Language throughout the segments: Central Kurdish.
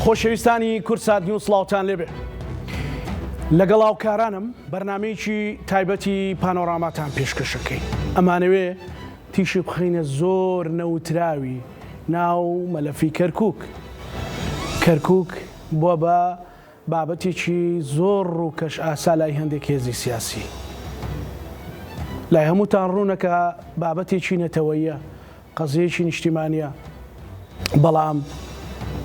خۆشەویستانی کورسات نیوز سڵاوتان لێبێ لەگەڵ هاوکارانم بەرنامەیەکی تایبەتی پانۆراماتان پێشکەشەکەی ئەمانەوێ تیشی بخینە زۆر نەوتراوی ناو مەلەفی کەرکووک بووە بە بابەتێکی زۆر ڕووکەش ئاسا لای هەندێک هێزی سیاسی لای هەمووتان ڕوونەکە بابەتێکی نەتەوەیە قەزەیەکی نیشتیمانیە بەڵام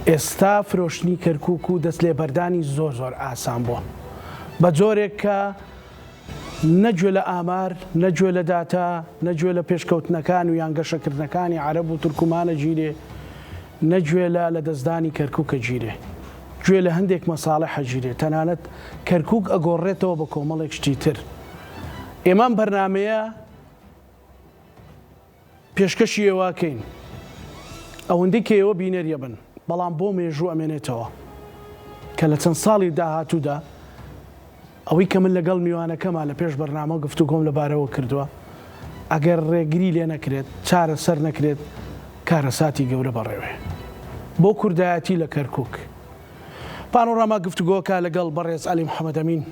ئێستا فرۆشتنی کەرکووک و دەست لێبەردانی زۆر ئاسان بووە بە جۆرێک کە نەگوێ لە ئامار نەگوێ لە داتا نەگوێ لە پێشکەوتنەکان و یان گەشەکردنەکانی عەرەب و تورکمانە گیرێ نەگوێ لە دەستدانی کەرکووکە گیرێ گوێ لە هەندێک مەساڵحە گیرێ تەنانەت کەرکووک ئەگۆڕێتەوە بە کۆمەڵێک شتی تر ئێمە بەرنامەیە پێشکەشی ئێواکەین ئەوەندەی کە ئێوە بینەریە بن بەڵام بۆ مێژوو ئەمێنێتەوە کە لە چەند ساڵی داهاتوودا ئەوەی کە من لەگەڵ میوانەکەمان لە پێش بەرنامە گفتوگۆم لەبارەوە کردووە ئەگەر ڕێگری لێ نەکرێت چارە سەر نەکرێت کارەساتی گەورە بەڕێوێ بۆ کوردایەتی لە کەرکووک پانۆراما گفتوگۆکە لەگەڵ بەڕێز عەلی محەممەد ئەمین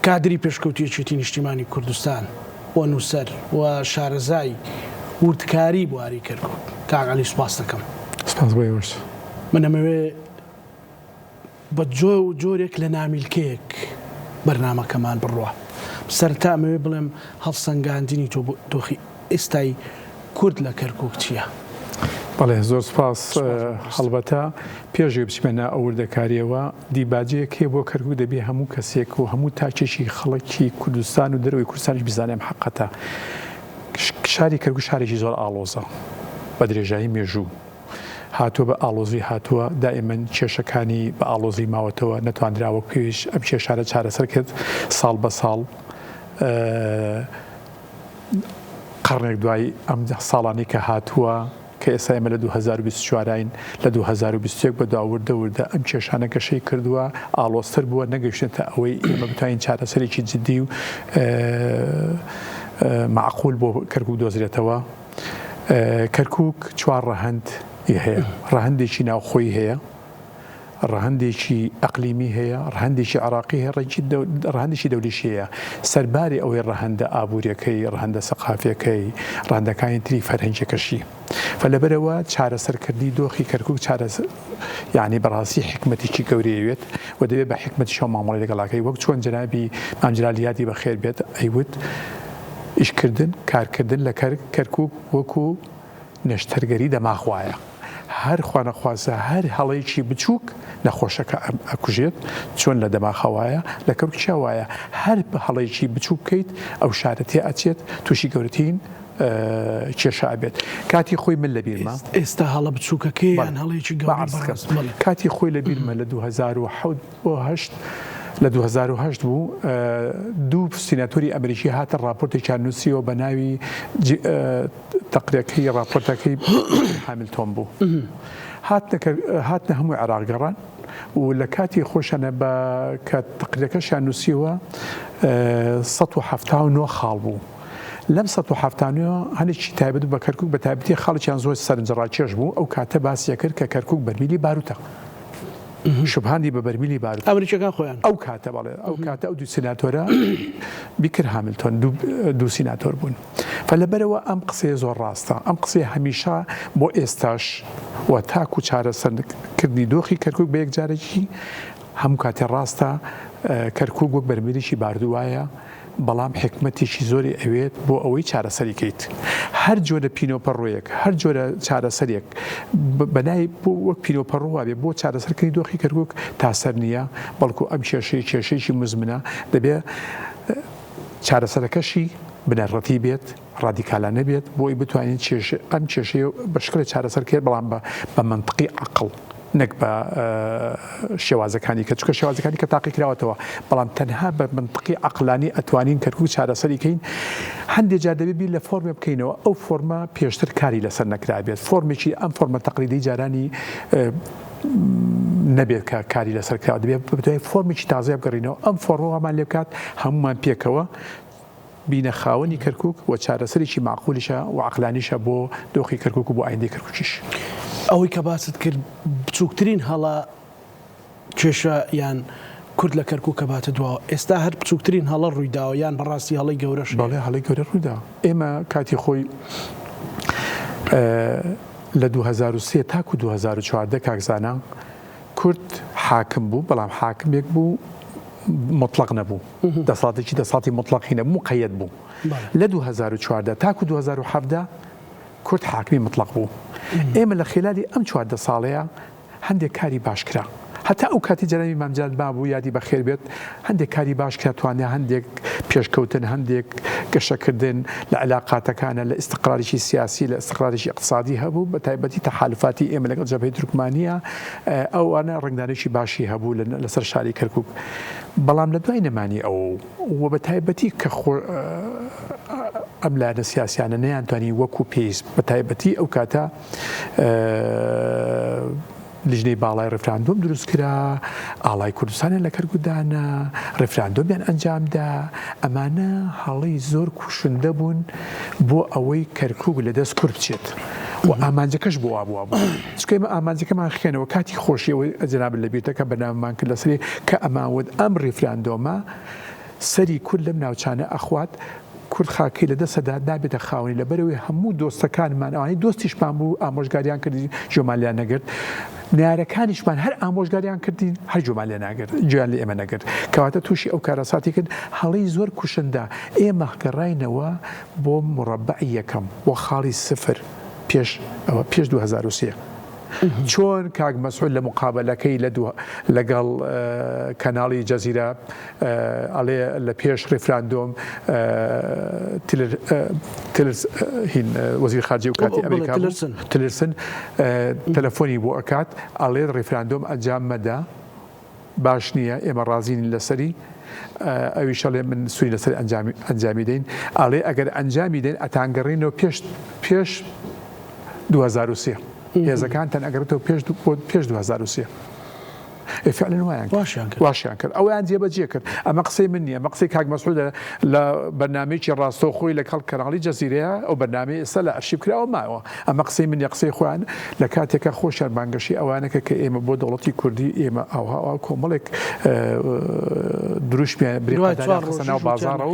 کادری پێشکەوتیەکێتی نیشتیمانی کوردستان و نووسەر و شارەزای وردکاری بواری کەرکووک کاک عەلی سوپاس دەکەم من ئەمەوێ بە جۆرێک لە نامیلکەیەک بەرنامەکەمان بڕوە سەرتا ئەمەوێ بڵێم هەڵسەنگاندنی تۆخی ئێستای کورد لە کەرکووک چییە؟ بەڵێ زۆر سپاس هەڵبەتە پێشێ بچمەنە ئەو وردەکاریەوە دیباجەیەک هەیە بۆ کەرکووک دەبێ هەموو کەسێک و هەموو تاکێکی خەڵکی کوردستان و دەروی کوردستانیش بیزانێم حەقەتە شاری کەرکووک شارێکی زۆر ئاڵۆزە بە درێژایی مێژوو هاتووە بە ئاڵۆزی هاتووە دائیمەن کێشەکانی بە ئاڵۆزی ماوەتەوە نەتواندراوە پێویش ئەم کێشارە چارەسەر کرد ساڵ بە ساڵ قەرنێک دوای ئەم ساڵانی کە هاتووە کە ئێستا ئێمە لە 2024ین لە 2021 بە داوردە ئەم کێشانە گەشەی کردووە ئاڵۆزتر بووە نەگەیشتێتە ئەوەی ئێمە بتوانین چارەسەرێکی جددی و معقول بۆ کەرکووک دۆزرێتەوە کەرکووک چوار ڕەهەند هەیە ڕەهەندێکی ناوخۆی هەیە ڕەهەندێکی ئەقلیمی هەیە ڕەهەندێکی عراقی هەیە ڕەهەندێکی دەولیشی هەیە سەرباری ئەوەی ڕەهەندە ئابوووریەکەی ڕەهەندە سەقافیەکەی ڕەهەندەکانی تری فەرهەنگێکەشی فلەبەرەوە چارەسەرکردنی دۆخی کەرکووک یعنی بەڕاستی حکمەتێکی گەورەیەوێت و دەبێت بە حکمەتی شەو مامەڵەی لەگەڵاکەی وەک چۆن جەنابی مامجلالیاتی بەخێر بێت ئەیوت ئیشکردن کارکردن لە کەرکووک وەکو نەشتەرگەری دەماخوایە هەر خوانەخوازە هەر هەڵەیەکی بچووک نەخۆشەکە ئەکوژێت چۆن لە دەماخەوایە لە کەرکووکیە وایە هەر هەڵەیەکی بچووک بکەیت ئەو شارەتێ ئەچێت تووشی گەورەترین کێشە ئەبێت کاتی خۆی من لە بیرمە ئێستا هەڵە بچووکەکەیان هەڵەیەکی گەورە کاتی خۆی لە بیرمە لە 2008 لە 2008 بوو دوو سیناتۆری ئەمریکی هاتە راپۆرتێکیان نووسیەوە بە ناوی تەقریەکەی راپۆرتەکەی هامیلتۆن بوو هاتنە هەمووی عێراق گەڕان و لە کاتی خۆشانە بە کە تەقریەکەشیان نووسیەوە 179 خاڵ بوو لەم 179 هەنێکی تایبەت بە کەرکووک بە تایبەتی خاڵێکیان زۆر سەرنجڕاکێش بوو ئەو کاتە باسیە کرد کە کەرکووک بەرمیلی باروتە شوبهاندی بە بەرمیلی بارود ئەمریکەکان خۆیان ئەو کاتە بەڵێ ئەو کاتە ئەو دوو سیناتۆرە بیکرد هامیلتۆن دوو سیناتۆر بوون فلەبەرەوە ئەم قسەیە زۆر ڕاستە ئەم قسەی هەمیشە بۆ ئێستاش و تاکو چارەسەرکردنی دۆخی کەرکووک بە یەکجارێکی هەموو کاتێ ڕاستە کەرکووک وەک بەرمیلێکی باردووایە بەڵام حکمەتێکی زۆری ئەوێت بۆ ئەوەی چارەسەریکەیت هەر جۆرە پینۆپەڕۆیەک هەر جۆرە چارەسەرێک بەنای بۆ وەک پینۆپەڕۆوا بێ بۆ چارەسەرکردنی دۆخی کەرکووک تاسەر نییە بەڵکو ئەم کێشەیەکی مزمنە دەبێت چارەسەرەکەشی بنەڕەتی بێت ڕادیکالانە بێت بۆی بتوانین ئەم کێشەیە بەشکل چارەسەرکرد بەڵام بە منطقی عەقڵ نەک بە شێوازەکانی کە چکە شێوازەکانی کە تاقی کراوەتەوە بەڵام تەنها بە منطقی عەقلانی ئەتوانین کەرکووک چارەسەریکەین هەندێک جار دەبێت بیر لە فۆرمێ بکەینەوە ئەو فۆرمە پێشتر کاری لەسەر نەکرابێت فۆرمێکی ئەم فۆرمە تەقلیدی جارانی نەبێت کە کاری لەسەر کراوە دەبێت بتوانین فۆرمێکی تازە بگەڕینەوە ئەم فۆرمەوەمان لێ بکات هەمومان پێکەوە بینە خاوەنی کەرکووک و چارەسەرێکی معقولیشە و عەقلانیشە بۆ دۆخی کەرکووک و بۆ ئایندەی کەرکووکیش ئەوەی کە باست کرد بچووکترین هەڵە کێشە یان کورد لە کەرکووک کە باتە دواوە ئێستا هەر بچووکترین هەڵە ڕوویداوە یان بەڕاستی هەڵی گەورەش بەڵێ هەڵی گەورە ڕوویدا ئێمە کاتی خۆی لە 2003 تاکو 2014 کاکزانە کورد حاکم بوو بەڵام حاکمێک بوو مطلق نەبوو دەسەڵاتێکی مطلقی نەبوو مقەیەد بوو لە 2014 تاکو 2017 کورد حاکمی مطلق بوو ئێمە لە خلالی ئەم 14 ساڵەیە هەندێک کاری باشکرا هەتا ئەو کاتی جەنابی مامجاد بابوو یادی بەخێر بێت هەندێک کاری باشکرا توانێ هەندێک پێشکەوتن هەندێک گەشەکردن لە علاقاتەکانە لە ئیستقراریشی سیاسی لە ئیستقراریشی اقتصادی هەبوو بە تایبەتی تەحالفاتی ئێمە لەگەڵ جەبهەی تورکمانیە ئەوانە ڕنگدانێکی باشی هەبوو لەسەر شاری کەرکووک بەڵام لە دوای نەمانی ئەو و بە تایبەتی کە ئەم لایەنە سیاسیانە نەیانتوانی وەکو پێویست بە تایبەتی ئەو کاتە لیژنەی باڵای ڕێفراندۆم دروست کرا ئاڵای کوردستانیان لە کەرکوودانە ڕێفراندۆمیان ئەنجامدا ئەمانە هەڵی زۆر کوشندە بوون بۆ ئەوەی کەرکووک لە دەست کورد بچێت و ئامانجەکەش بۆ وابووە بوو چکە ئێمە ئامانجەکەمان خێنەوە کاتی خۆشیەوەی جەناب لە بیرەکە بەناممان کرد لەسەری کە ئەماوت ئەم ڕێفراندۆمە سەری کورد لەم ناوچانە ئەخوات کورد خاکی لە دەسەدا نابێتە خاوەنی لەبەرەوەی هەموو دۆستەکانمان ئەوانەی دۆستیشمان بوو ئامۆژگاریان کردی جۆمالیان نەگرت نیارەکانیشمان هەر ئامۆژگاریان کردین هەر جۆمالیان ناگرت جویان لە ئێمە نەگرت کەواتە تووشی ئەو کارەساتی کرد هەڵی زۆر کوشندا ئێمە گەڕاینەوە بۆ مڕەبعی یەکەم بۆ خاڵی سفر پێش 2003 چۆن کاک مەسعود لە مقابلەکەی لەگەڵ کەناڵی جەزیرە ئەڵێ لە پێش ڕێفراندۆم وەزیر خارجی و کاتی ئەمریکا تلرسن تەلەفۆنی بۆ ئەکات ئەڵێ ڕێفراندۆم ئەنجام مەدا باش نییە ئێمە ڕازین لەسەری ئەوی شەڵێ من سوی لەسەر ئەنجامی دەین ئەڵێ ئەگەر ئەنجامی دەین ئەتانگەڕینەوە پێش 2003 هێزەکانتان ئەگەڕێتەوە پێش 2003 فعلا واشیان کرد ئەویان جێبەجێ کرد ئەمە قسەی من نییە ئەمە قسەی کاک مەسعود لە بەرنامەیەکی ڕاستەوخۆی لە کەناڵی جەزیرەیە ئەو بەرنامەی ئێستا لە ئەرشیب کراوە ماوە ئەمە قسەی من نیە قسەی خۆیان لە کاتێکە خۆشیان بانگەشی ئەوانەکە کە ئێمە بۆ دەوڵەتی کوردی ئێمە ئەوها کۆمەڵێک دروشمیان برێناو بازارە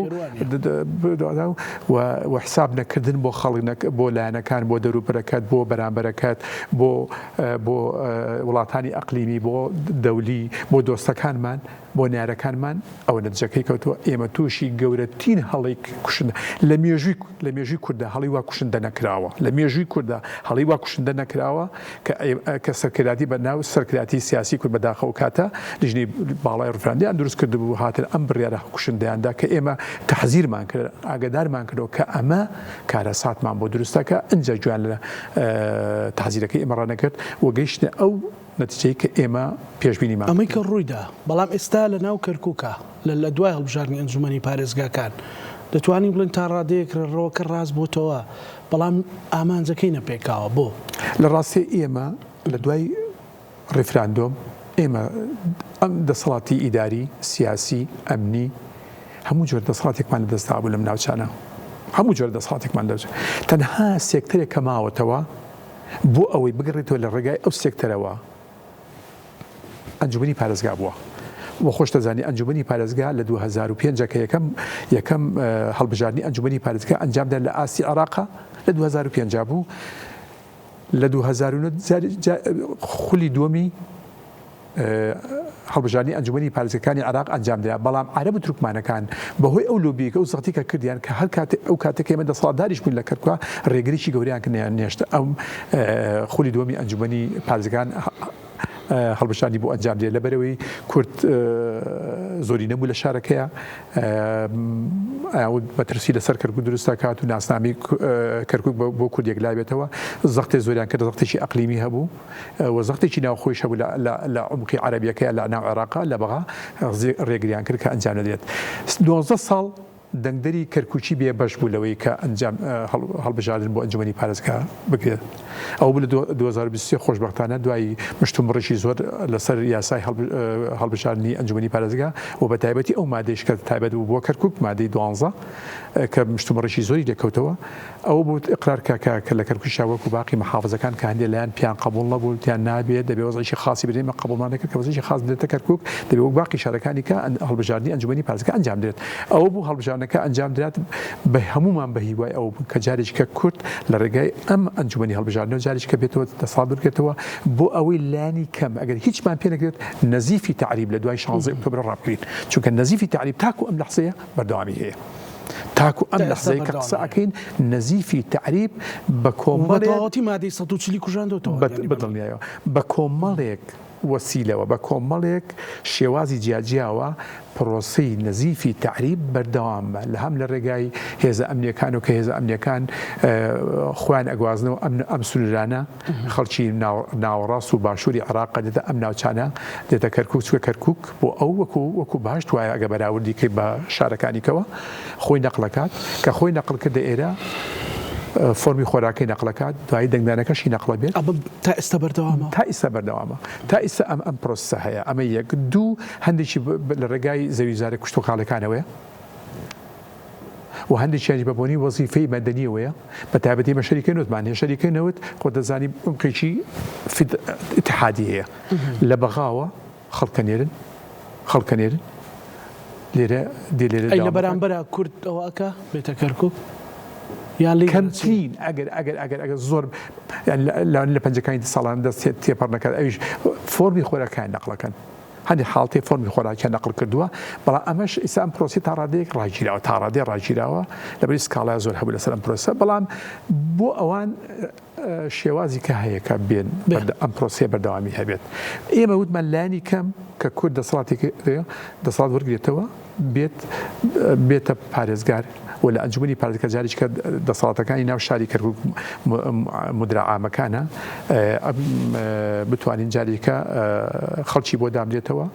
و حساب نەکردن بۆ خەڵک بۆ لایەنەکان بۆ دەوروبەرەکەت بۆ بەرامبەرەکەت بۆ وڵاتانی ئەقلیمی بۆ دەولی بۆ دۆستەکانمان بۆ نیارەکانمان ئەوە نەتیجەکەی کەوتووە ئێمە تووشی گەورەترین هەڵی کوشندە لە مێژووی کوردە هەڵی وا کوشندە نەکراوە لە مێژووی کوردە هەڵی وا کوشندە نەکراوە کە سەرکرداتی بەناو سەرکرداتی سیاسی کورد بەداخەوە کاتە لیژنەی باڵای ڕێفراندۆمیان دروست کردبوو هاتن ئەم بڕیارە کوشندەیاندا کە ئێمە تەحزیرمان کرد ئاگادارمان کردەوە کە ئەمە کارەساتمان بۆ دروستەکە ئەنجا گویان لە تەحزیرەکەی ئێمە ڕانەکرد و گەیشتە ئەو نەتیجەی کە ئێمە پێشبینیمان ئەمەی کە ڕوویدا بەڵام ئێستا لە ناو کەرکووکە لە دوای هەڵبژاردننی ئەنجومەنی پارێزگاکان دەتوانین بڵێن تا ڕادەیەکڕەوەکە ڕاست بۆتەوە بەڵام ئامانجەکەی نەپێکاوە بۆ لە ڕاستی ئێمە لە دوای ڕێفراندۆم ئێمە ئەم دەسەڵاتی ئیداری سیاسی ئەمنی هەموو جۆر دەسەڵاتێکمان لە دەستدا بوو لەم ناوچانە هەموو جۆر دەسەڵاتێکمان لەوجه تەنها سێکتەرێک کە ماوەتەوە بۆ ئەوەی بگەڕێتەوە لە ڕێگای ئەو سێکتەرەوە ئەنجومەنی پارێزگا بووە بۆ خۆش دەزانی ئەنجومەنی پارێزگا لە 2005 کە یەکەم هەڵبژاردننی ئەنجومەنی پارێزگا ئەنجامدا لە ئاسی عێراقا لە 2005 بوو لە 2009 خولی دووەمی هەڵبژاردننی ئەنجومەنی پارێزەکانی عێراق ئەنجامدرا بەڵام عەرەب و تورکمانەکان بەهۆی ئەو لۆبیەکە و زەختیکە کردیان کە هەر ئەو کاتێک ئێمە دەسەڵاتداریش بووین لە کەرکووە ڕێگریی گەوریان کردیان نێشتە ئەم خولی دووەمی ئەنجومەنی پارێزەکان هەڵبژاردننی بۆ ئەنجامدرێت لەبەرەوەی کورد زۆری نەبوو لە شارەکەیە بەترسی لەسەر کەرکووک دروست دەکات و ناسنامی کەرکووک بۆ کوردێک لابێتەوە زەختی زۆریان کرد زەختێکی ئەقلیمی هەبوو و زەختێکی ناوخۆیش هەبوو لە عمقی عەرەبیەکەیە لە ناو عێراقا لە بەغا ڕێگریان کرد کە ئەنجام نەدرێت 12 ساڵ دەنگدەری کەرکوچی بێ بەش بوو لەوەی کە ئەنجام هەڵبژاردن بۆ ئەنجومەنی پارێزگا بکرێت ئەو بوو لە 2023 خۆشبەختانە دوای مشتومڕێکی زۆر لەسەر یاسای هەڵبژاردننی ئەنجومەنی پارێزگا و بە تایبەتی ئەو مادەیش کە تایبەت بوو بۆ کەرکوک مادەی 12 کە مشتومڕێکی زۆری دەکەوتەوە ئەو بوو ئقرار کە لە کەرکوچ وەکو باقی محافظەکان کە هەندێک لایەن پیان قبول نەبوو تیان نابێت دەبێت وەزعی خاصی بدرێت قبولمانەکە کە وەزعی خاص بدرێتە کەرکوک دەبێت وەک باقی شارەکانی کە هەڵبژاردننی ئەنجومەنی پارێزگا ئەنجام درێت ئەوە بوو هەڵبژاردنەکە ئەنجام درات بە هەمومان بە هیوای ئەو کە جارێککە کورد لە ڕێگای ئەم ئەنجومەنی هەڵبژاردنەوە جارێککە بێتەوە دەسەڵات بکرێتەوە بۆ ئەوەی لانی کەم ئەگەر هیچمان پێ نەکرێت نەزیفی تعریب لە دوای 16 ئۆکتۆبر ڕابکرین چونکە نەزیفی تعریب تاکو ئەم لەحزەیە بەردەوامی هەیە تاکو ئەم لەحزەیە کە قسە ئەکەین نەزیفی تعریب بە کۆمەڵێتی مادەی 140 کوژاندەوە بەدڵنیایەوە بە کۆمەڵێک وەسیلەوە بە کۆمەڵێک شێوازی جیاجیاوە پرۆسی نەزیفی تعریب بەردەوامە لە هەم لە ڕێگای هێزە ئەمنیەکان و کە هێزە ئەمنیەکان خۆیان ئەگوازنەوە ئەم سنوورانە خەڵکی ناوەڕاست و باشووری عێراق دێتە ئەم ناوچانە دێتە کەرکوک چوە کەرکوک بۆ ئەو وەکو باشت وایە ئەگە بەراوردیکەی بە شارەکانیکەوە خۆی نەقلەکات کە خۆی نەقل کردە ئێرە فۆرمی خۆراکەی نەقلەکات دوایی دەنگدانەکەشی نەقلە بێت تا ئێستا بەردەوامە تا ئێستا ئەم پرۆسە هەیە ئەمە یەک دوو هەندێکی لە ڕێگای زەویزارە کوشتۆکاڵەکانەوەیە و هەندێکیانی بەبوونی وەزیفەی مەدەنیەوەیە بە تایبەتی مە شەریکەی نوتمان هەیە شەریکەی نەوت خۆ دەزانی بمقێکی اتحادی هەیە لە بەغاوە خەڵکەنێرن لێرە لە بەرامبەرە کورد ئەوەکە بێتە کەرکوک کەمترین ئەگەر زۆر لە پەنجەکانی ساڵان دەست تێپەڕ نەکات ئەویش فۆرمی خۆراکیان نەقلەکەن هەندێک حاڵتی فۆرمی خۆراکیان نەقل کردووە بەڵام ئەمەش ئێستا ئەم پرۆسی تا ڕادەیەک ڕاگیراوە تا ڕادەیە ڕاگیراوە لەبەری سکاڵای زۆر هەبوو لەسەر ئەم پرۆسە بەڵام بۆ ئەوان شێوازی کە هەیە کە بێن ئەم پرۆسیە بەردەوامی هەبێت ئێمە وتمان لانی کەم کە کورد دەسەڵات وەرگێتەوە بێتە پارێزگار و لە ئەنجومەنی پارێزگا جارێککە دەسەڵاتەکانی ناو شاری کەرکوک مدراعامەکانە بتوانین جارێکە خەڵکی بۆ دامرێتەوە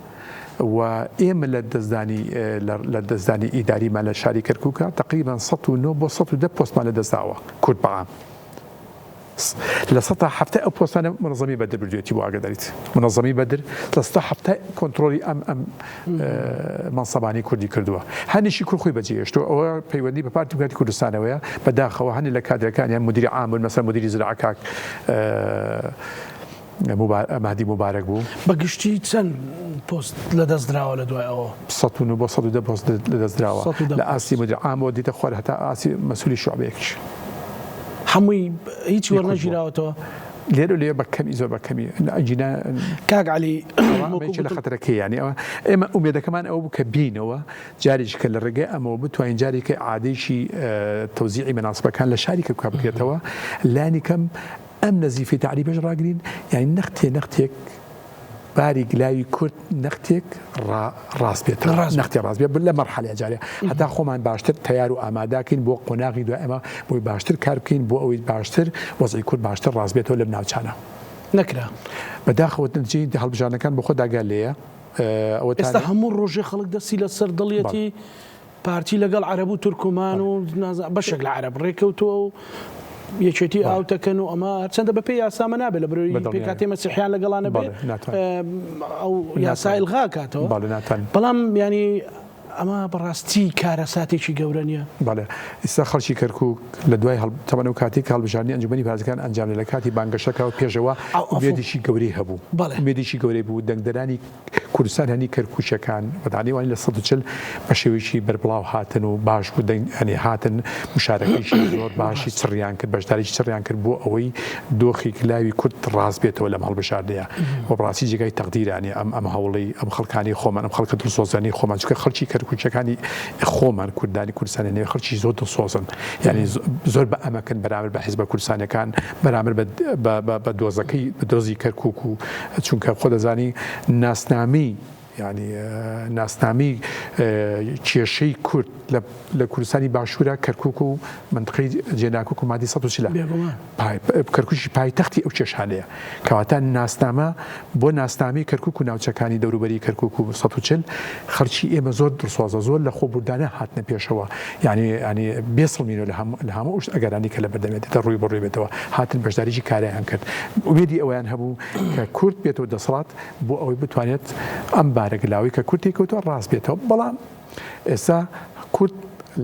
و ئێمە لە دەستدانی ئیداریمان لە شاری کەرکوکە تقریبا 109 بۆ 110 پۆستمان لە دەستداوە کورد بەعام لە 170 ئەو پۆستانە منەظەمی بەدر بردوێتی بۆ ئاگاداریت منەظەمی بەدر لە 170 کۆنتترۆلی ئەم مەنسەبانی کوردی کردووە هەنیشی کورد خۆی بەجێهێشتووە ئەوە پەیوەندی بە پارتی وکاتی کوردستانەوەیە بەداخەوە هەنی لە کادرەکانیان مدیری عام مەسەر مدیری زراعە کاک مهدی مبارەک بوو بەگشتی چەند پۆست لە دەستدراوە لە دوای ئەوە 109 بۆ 110 پۆست لە دەستدراوە لە ئاسی مدیری عامەوە دیتە خوار هەتا ئاسی مەسوولی شوعبەیەکیش هەمووی هیچ وەرنەگیراوەتەوە لێرە لێ بەکەمی زۆر بەکەمی ئەجینا کاک عەلی لە خەتەرەکەی یانی ئەوە ئێمە ئومێدەکەمان ئەو بوو کە بینەوە جارێککە لە ڕێگەی ئەمەوە بتوانین جارێکە عادێشی تەوزیعی مەناسبەکان لە شاری کە بکرێتەوە لانی کەم ئەم نەزیفی تعریبەش ڕاگرین یعنی نەختێک باری گلاوی کورد نەختێک ڕاست بێت نەختی ڕاست بێت لە مەرحەلەیە جارێ هەتا خۆمان باشتر تەیار و ئاماداکەین بۆ قۆناغی دوای ئەمە بۆی باشتر کار بکەین بۆ ئەوەی باشتر وەزعی کورد باشتر ڕاست بێتەوە لەم ناوچانە نەکرا بەداخەوە نتیجەی هەڵبژاردنەکان بۆ خۆ داگال لێیە ئێستا هەموو ڕۆژێ خەڵک دەستی لەسەر دڵیەتی پارتی لەگەڵ عەرەب و تورکمان و بەشێک لە عەرەب ڕێکەوتووە و یەکێتی ئاوتەکەن و ئەمە هەرچەندە بەپێی یاسامە نابێت لە بەرەوەی پێکاتی مەسیحیان لەگەڵانە بێت ئەو یاسای ئیلغا کاتەوە بەڵام ینی ئەمە بەڕاستی کارەساتێکی گەورە نییە بەڵێ ئێستا خەڵکی کەرکوک لە دوای تەمەنە و کاتی هەڵبژاردننی ئەنجومەنی پارێزگاکان ئەنجام لە کاتی بانگەشەکە و پێشەوە ئومێدێکی گەورەی هەبوو ئومێدێکی گەورەی بوو دەنگدەرانی کوردستان هەنی کەرکوچەکان بەدانیوانی لە 140 بە شێوەیەکی بەربڵاو هاتن و باش بوو هەنی هاتن مشارەکەیشی زۆر باشی چڕیان کرد بەشداریی چڕیان کرد بۆ ئەوەی دۆخی کلاوی کورد ڕاست بێتەوە لەم هەڵبژاردنەیە و بەڕاستی جێگای تەقدیرانی ئەم هەوڵی ئەم خەڵکانی خۆمان ئەم خەڵکە دڵسۆزانی خۆمان چونکە خەڵکی کەرکوچەکانی خۆمان کوردانی کوردستانی نێوێ خەڵکی زۆر دڵسۆزن یعنی زۆر بە ئەمەکەن بەرامبەر بە حیزبە کوردستانەکان بەرامبەر بە دۆزەکەی بە دۆزی کەرکوک و چونکە خۆ دەزانی ناسنامی يعني ناسنامی کێشەی کورد لە کوردستانی باشوورە کەرکووک و منطقەی جێناکۆک و مادی 140 کەرکووکی پایتەختی ئەو کێشانەیە کەواتە ناسنامە بۆ ناسنامی کەرکووک و ناوچەکانی دەوروبەری کەرکووک و 140 خەڵکی ئێمە زۆر دڵسۆزە زۆر لە خۆبوردانە هاتنە پێشەوە ینی بێسڵمینەوە لە هەموو ئەگەرانی کە لە بەردەمێتێتە ڕووی بەڕووی بێتەوە هاتن بەشداریی کاریان کرد وێدی ئەویان هەبوو کە کورد بێتەوە دەسەڵات بۆ ئەوەی بتوانێت ئەم بارەگلاوی کە کورتی کەوتوە ڕاست بێتەوە بەڵام ئێستا کورد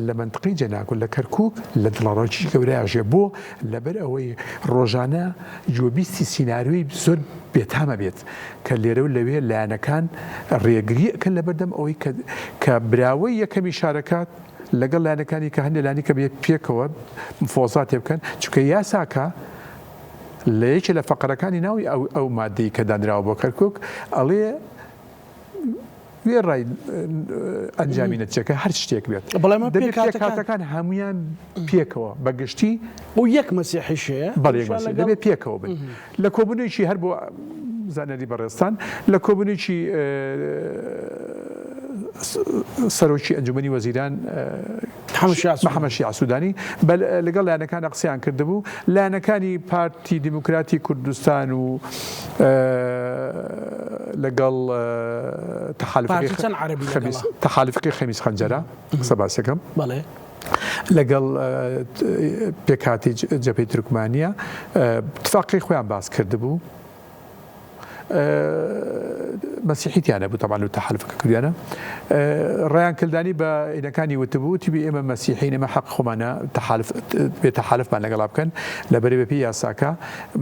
لە منطقەی جێناکۆ لە کەرکووک لە دڵڕۆکی گەورەیەژێ بۆ لەبەر ئەوەی ڕۆژانە جۆبیستی سینناروی زۆر بێتامە بێت کە لێرە و لەوێ لایەنەکان ڕێگریەکەن لە بەردەم ئەوەی کە براوەی یەکەمی شارەکات لەگەڵ لایەنەکانی کە هەندێک لانی کە بێت پێکەوە مفۆزات تێ بکەن چونکە یاساکە لە یەکێ لە فەقەرەکانی ناوی ئەو مادەی کە دانراوە بۆ کەرکووک ئەڵێ وێ ڕای ئەنجامی نەتیجەکە هەر شتێک بێت کاتەکان هەمویان پێکەوە بەگشتی بۆ یەک مەسیحیشەیە دەبێت پێکەوە بن لە کۆبوونێکی هەر بۆ زانەری بەڕێستان لە کۆبوونێکی سەرۆکی ئەنجومەنی وەزیران محەممەد شیع سوودانی لەگەڵ لایەنەکان قسەیان کردبوو لایەنەکانی پارتی دیموکراتی کوردستان و لەگەڵ تەحالفەکەی خەمیس خەنجەرە قسە باسەکەم لەگەڵ پێکهاتی جەبهەی تورکمانیە اتفاقی خۆیان باس کردبوو مەسیحیتیانە بوو تەمان و تەحالفەکە کردیانە ڕایان کردانی بە عینەکانی وتبوو تیبی ئێمە مەسیحین ئێمە حەق خۆمانە بێ تەحالفمان لەگەڵا بکەن لەبەرێ بەپی یاساکە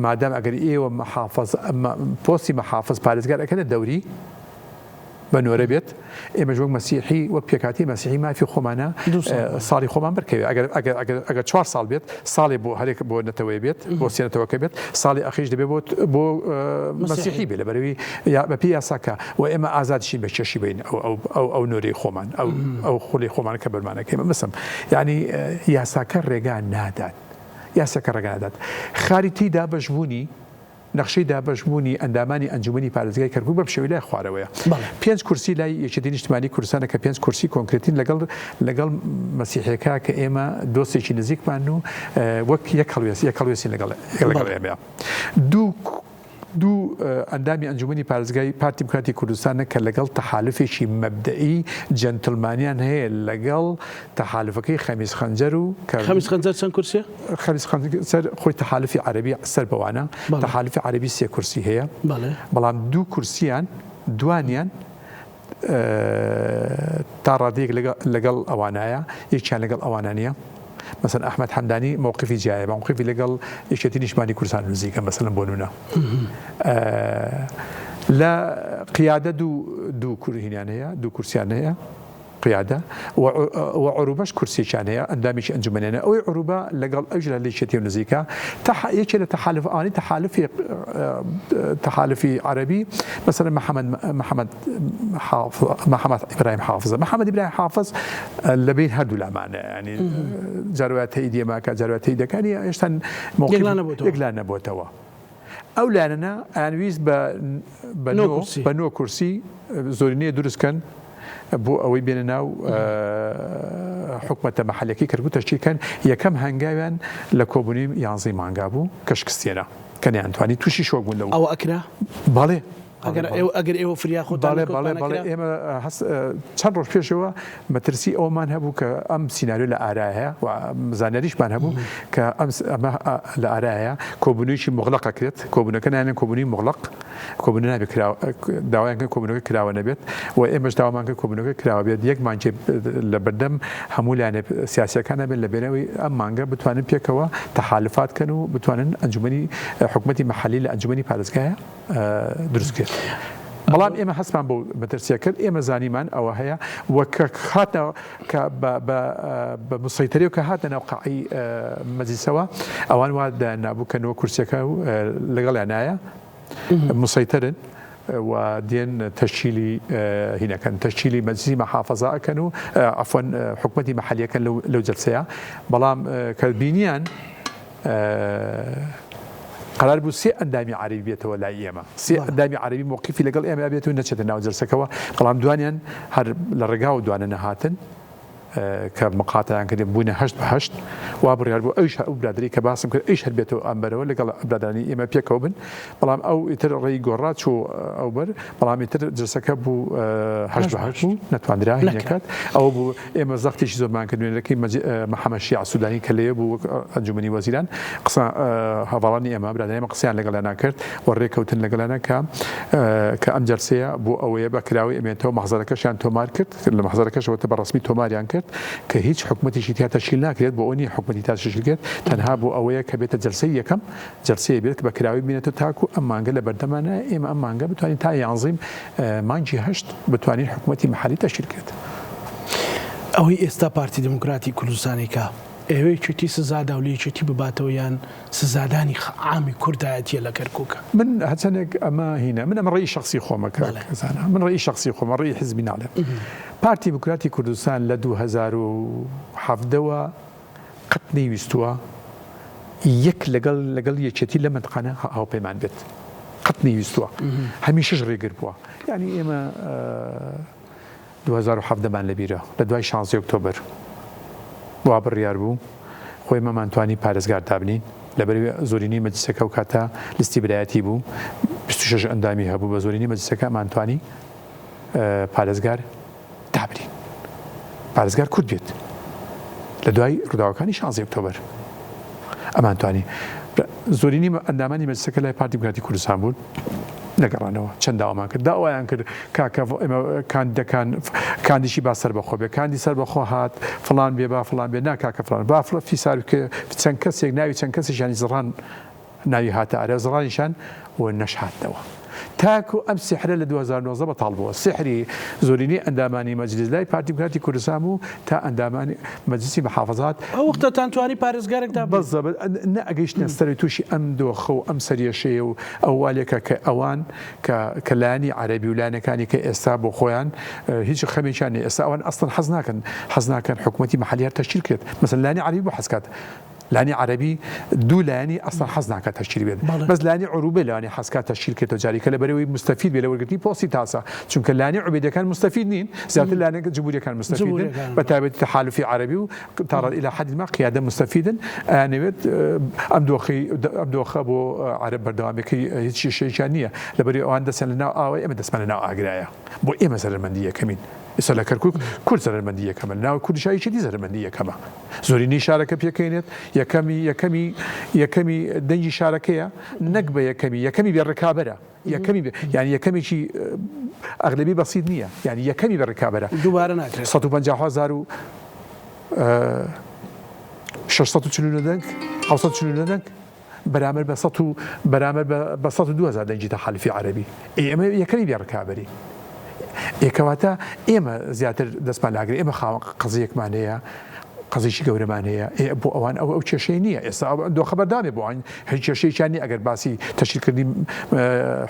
مادام ئەگەر ئێوە پۆستی مەحافظ پارێزگار ئەکەنە دەوری بەنۆرە بێت ئێمە ژوەک مەسیحی وەک پێکاتی مەسیحی مافی خۆمانە ساڵی خۆمان بەرکەوێت ئەگەر 4 ساڵ بێت ساڵی بۆ هەرێک بۆ نەتەوەی بێت بۆ سێنەتەوەکە بێت ساڵی ئەخیش دەبێت بۆ مەسیحی بێت لەبەرەوەی بەپی یاساکە و ئێمە ئازادشین بە کێشی بین ئەو نۆرەی خۆمان ئەو خولی خۆمان کە بەرمانەکەی مەسم یعنی یاساکە ڕێگان نادات یاساکە ڕێگان نادات خاریتیدا بەشبوونی نەخشەی دابەشبوونی ئەندامانی ئەنجومەنی پارێزگای کەرکووک بە پشێوی لای خوارەوەیە 5 کورسی لای یەکێتی نیشتیمانی کوردستانە کە 5 کورسی کۆنکرێتین لەگەڵ مەسیحیەکە کە ئێمە دۆستێکی نزیکمان و وەک یەک هەڵوێسین لەگەڵ ئێمە دوو ئەندامی ئەنجومەنی پارێزگای پارتی دیموکراتی کوردستانە کە لەگەڵ تەحالفێکی مەبدەئی جەنتڵمانیان هەیە لەگەڵ تەحالفەکەی خەمیس خەنجەر و خەمیس خەنجەر چەند کورسیە؟ خەمیس خەنجەر خۆی تەحالفی عەرەبی سەر بەوانە تەحالفی عەرەبی 3 کورسی هەیە بەڵام 2 کورسیان دوانیان تا ڕادەیەک لەگەڵ ئەوانایە یەکیان لەگەڵ ئەوانانیە مثلا ئەحمەد حەمدانی مووقفی جیایە مووقفی لەگەڵ یەکێتی نیشتیمانی کوردستان نزیکە مثلا بۆ نمونە لە قیادە دوو کورهینیان هەیە دوو کورسیان هەیە قیادە و عروبەش کورسێکیان هەیە ئەندامێکی ئەنجومەنیانە ئەوەی عروبە لەگەڵ ئەوژ لە یەکێتی و نزیکە یەکێ لە تەحالفەکانی تەحالفی عەرەبی مثلا محەممەد ئیبراهیم حافظە محەممەد ئیبراهیم حافظ لەبین هەردوو لامانە ینی جارواتەی دێماکە جارواتەی دەکانی هێشتا یەکلان نەبووتەوە ئەو لایەنە ئەیانویست بە 9 کورسی زۆرینەیە دروستکەن بۆ ئەوەی بێنە ناو حکومەتە مەحەلەکەی کەرکووک تەشکیلکەن یەکەم هەنگاویان لە کۆبوونی 11 مانگا بوو کە شکستێنە کە نەیانتوانی تووشی شۆک بوون لەوە ئەوە ئەکرا بەڵێ ئەگەر ئێوە فریا خۆتان ئێمە چەند ڕۆژ پێشەوە مەترسی ئەومان هەبوو کە ئەم سینناریۆ لە ئارایە و زانەریشمان هەبوو کە ئەمە لە ئارایە کۆبوونیی مغلق ئەکرێت کۆبوونەکە نایەن کۆبوونی مغلق کۆبوون نابێت داوایانکە کۆبوونەکە کراوە نەبێت و ئێمەش داوامانکە کۆبوونەکە کراوە بێت یەکمانجێ لە بەردەم هەموو لایەنە سیاسیەکان بێت لە بێنەوەی ئەم مانگە بتوانن پێکەوە تەحالفاتکەن و بتوانن ئەنجومەنی حکومەتی مەحەلی لە ئەنجومەنی پارێزگایە دروستکرێت بەڵام ئێمە هەستمان بۆ مەترسیە کرد ئێمە زانیمان ئەوە هەیە وەکە هاتنەوە کە بە مسەیتەری و کە هاتە ناو قاعی مەجلیسەوە ئەوان وا نابوو کە 9 کورسەکە لەگەڵیان نایە مسەیتەرن و دێن تەشکیلی هینەکەن تەشکیلی مەجلیسی مەحافەزە ئەکەن و عەفوەن حکومەتی مەحەلیەکەن لەو جەلسەیە بەڵام کە بینیان قرار بوو سێ ئەندامی عەرەبی بێتەوە لای ئێمە سێ ئەندامی عەرەبی موقیفی لەگەڵ ئێمە بێتەوە نەچێتە ناو جەلسەکەەوە بەڵام دوانیان هەر لە ڕێگا و دوانە نەهاتن کە مقاتیان کردن بوونە 8/8 وا بڕیار بوو ئەوش ئەو برادری کە باسم کرد ئەیش هەر بێتەوە ئەمبەرەوە لەگەڵ برادرانی ئێمە پێکەوە بن بەڵام ئەو ئیتر ڕێی گۆڕات چوو ئەو بەر بەڵام ئیتر جلسەکە بوو 8/8 بوو نەتوانرا هینەکەات ئەوە بوو ئێمە زەختێکی زۆرمان کردوێنەکەی محەممەد شیع سوودانی کە لێ بوو ئەنجومەنی وەزیران قسە هەواڵانی ئێمە برادری ئێمە قسەیان لەگەڵیان کرد و ڕێکەوتن لەگەڵیانە کە ئەم جلسەیە بۆ ئەوەیە بەکراوی ئەمێنێتەوە مەحزەرەکەشیان تۆمار کرد لە مەحزەرەکەشەوە بەڕسمی تۆماریان کرد کە هیچ حکومەتێکی تیا تەشکیل ناکرێت بۆ ئەوەی حکومەتی تا تشکیلکرێت تەنها بۆ ئەوەیە کە بێتە جلسەی یەکەم جلسەیە بێت کە بەکراوی بینێتەوە تاکو ئەم مانگە لە بەردەمانە ئێمە ئەم مانگە بتوانین تا یانزیم مانگی 8 بتوانین حکومەتی محلی تشکیلکرێت. ئەوەی ئێستا پارتی دموکراتی کوردستانێکە ئێوەی چێتی سزادا و لێچێتی بباتەوە یان سزادانی عامی کوردایەتیە لە کەرکووکە من هەچەنێک ئەمە هینە من ئەمە ڕێی شخصی خۆمەکە من ڕێی شخصی خۆمە ڕێی حزبی ناڵێ پارتی دموکراتی کوردستان لە 2017ەوە قەت نەیویستووە یەک لەگەڵ یەکێتی لە منتقانە هاوپەیمان بێت قەت نەیویستووە هەمیشەش ڕێگر بووە یعنی ئێمە 2017مان لەبیرە لە دوای 16 ئۆکتۆبر وا بڕیار بوو خۆی مەمانتوانی پارێزگار دابنین لەبەر زۆرینی مەجلیسەکە و کاتە لیستی برایەتی بوو 26 ئەندامی هەبوو بە زۆرینی مەجلیسەکە مانتوانی پارێزگار دابنین پارێزگار کورد بێت لە دوای ڕووداوەکانی 16 ئۆکتۆبر ئەمانتوانی زۆرینی ئەندامانی مەجلیسەکە لای پارتی دموکراتی کوردستان بوون نەگەڕانەوە چەند داوامان کرد داوایان کرد کاکە کاندیشی با سەر بەخۆ بێ کاندی سەر بەخۆ هات فلان بێ با فلان بێ ناکاکە فلان با فیسار چەند کەسێک ناوی چەند کەسیشانی زڕان ناوی هاتە ئارە زڕانیشان و نەشهاتنەوە تاکو ئەم سحرە لە 2019 بەتاڵ بووە سحری زۆرینی ئەندامانی مەجلیس لای پارتی دموکراتی کوردستان بوو تا ئەندامانی مەجلیسی محافظات ئەو وەختەتان توانی پارێزگارێکدا بەڵێ نەئەگەیشتنە سەری تووشی ئەم دۆخە و ئەم سەریەشەیە و ئەووالێکە کە ئەوان کە لایانی عەرەبی و لایەنەکانی کە ئێستا بۆ خۆیان هیچ خەمێکیان ئێستا ئەوان ئەسڵەن حەز ناکەن حکومەتی مەحەلی هەر تەشکیل کرێت مەسەڵەن لایانی عەرەبی بۆ حەز کات لانی عربی دوو لایانی ئەسڵەن حەز ناکات تەشکیل بێت بەس لانی عروبە لانی حەز کات تەشکیل کێتەوە جاریکە لەبەرەوەی مستەفید بێ لە وەرگرتنی پۆستی تاسە چونکە لانی عوبێدەکان مستەفید نین زیاتر لانەکە جمهوریەکان مستەفیدن بەتایبەتی تەحالوفی عربی و تا إلى حد ما قیادە مستەفیدن ئەیانەوێت ئەم دۆخە بۆ عەرەب بەردەوامێکی هیچ شێشێکیان نییە لەبەرەوەی ئەوان دەستیان لە ناو ئاوای ئێمە دەستمان لە ناو ئاگرایە بۆ ئێمە زەرمەندی یەکەمین ئێستا لە کەرکووک کورد زەرمەندی یەکەمە ناو کوردشایی چی زەرمەندی یەکەمە زۆرینی شارەکە پێکەینێت یەکەمی دەنگی شارەکەیە نەک بە یەکەمی بێڕکابەرە یعنی یەکەمێکی ئەغلبی بەسیط نییە یعنی یەکەمی بێڕکابەرە دووبارە ناکرێت 640 دەنگ 740 دەنگ بەرامبەر بە 102,000 دەنگی تەحالوفی عەرەبی ئێمە یەکەمی بێڕکابەری ئێکەواتە ئێمە زیاتر دەستمان لاگرێت ئێمە قەزیەکمان هەیە قەزیشی گەورەمان هەیە بۆ ئەوان ئەو کێشەی نییە ئێستا دۆخە بەردامێ بۆ ئەوان هیچ کێشەیەکیان نییە ئەگەر باسی تەشکیلکردنی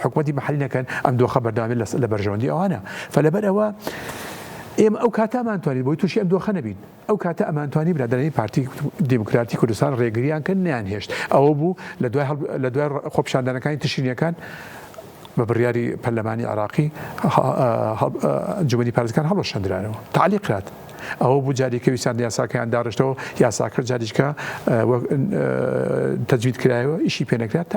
حکومەتی مەحەلی نەکەن ئەم دۆخە بەردامێت لە بەرژەوەندی ئەوانە فلەبەر ئەوە ئێمە ئەو کاتە ئەمانتوانین بۆی تووشی ئەم دۆخە نەبین ئەو کاتە ئەمانتوانی برادرانی پارتی دموکراتی کوردستان ڕێگریان کە نیان هێشت ئەوە بوو لە دوای خۆپیشاندانەکانی تشرینیەکان بە بڕیاری پەرلەمانی عراقی ئەنجومەنی پارێزگار هەڵەشاندرانەوە تعلیق کرات ئەوە بوو جارێکە ویسان یاساکەیان داڕشتەوە یاساکرد جاریشکە تەجوید کرایەوە ئیشی پێنەکرات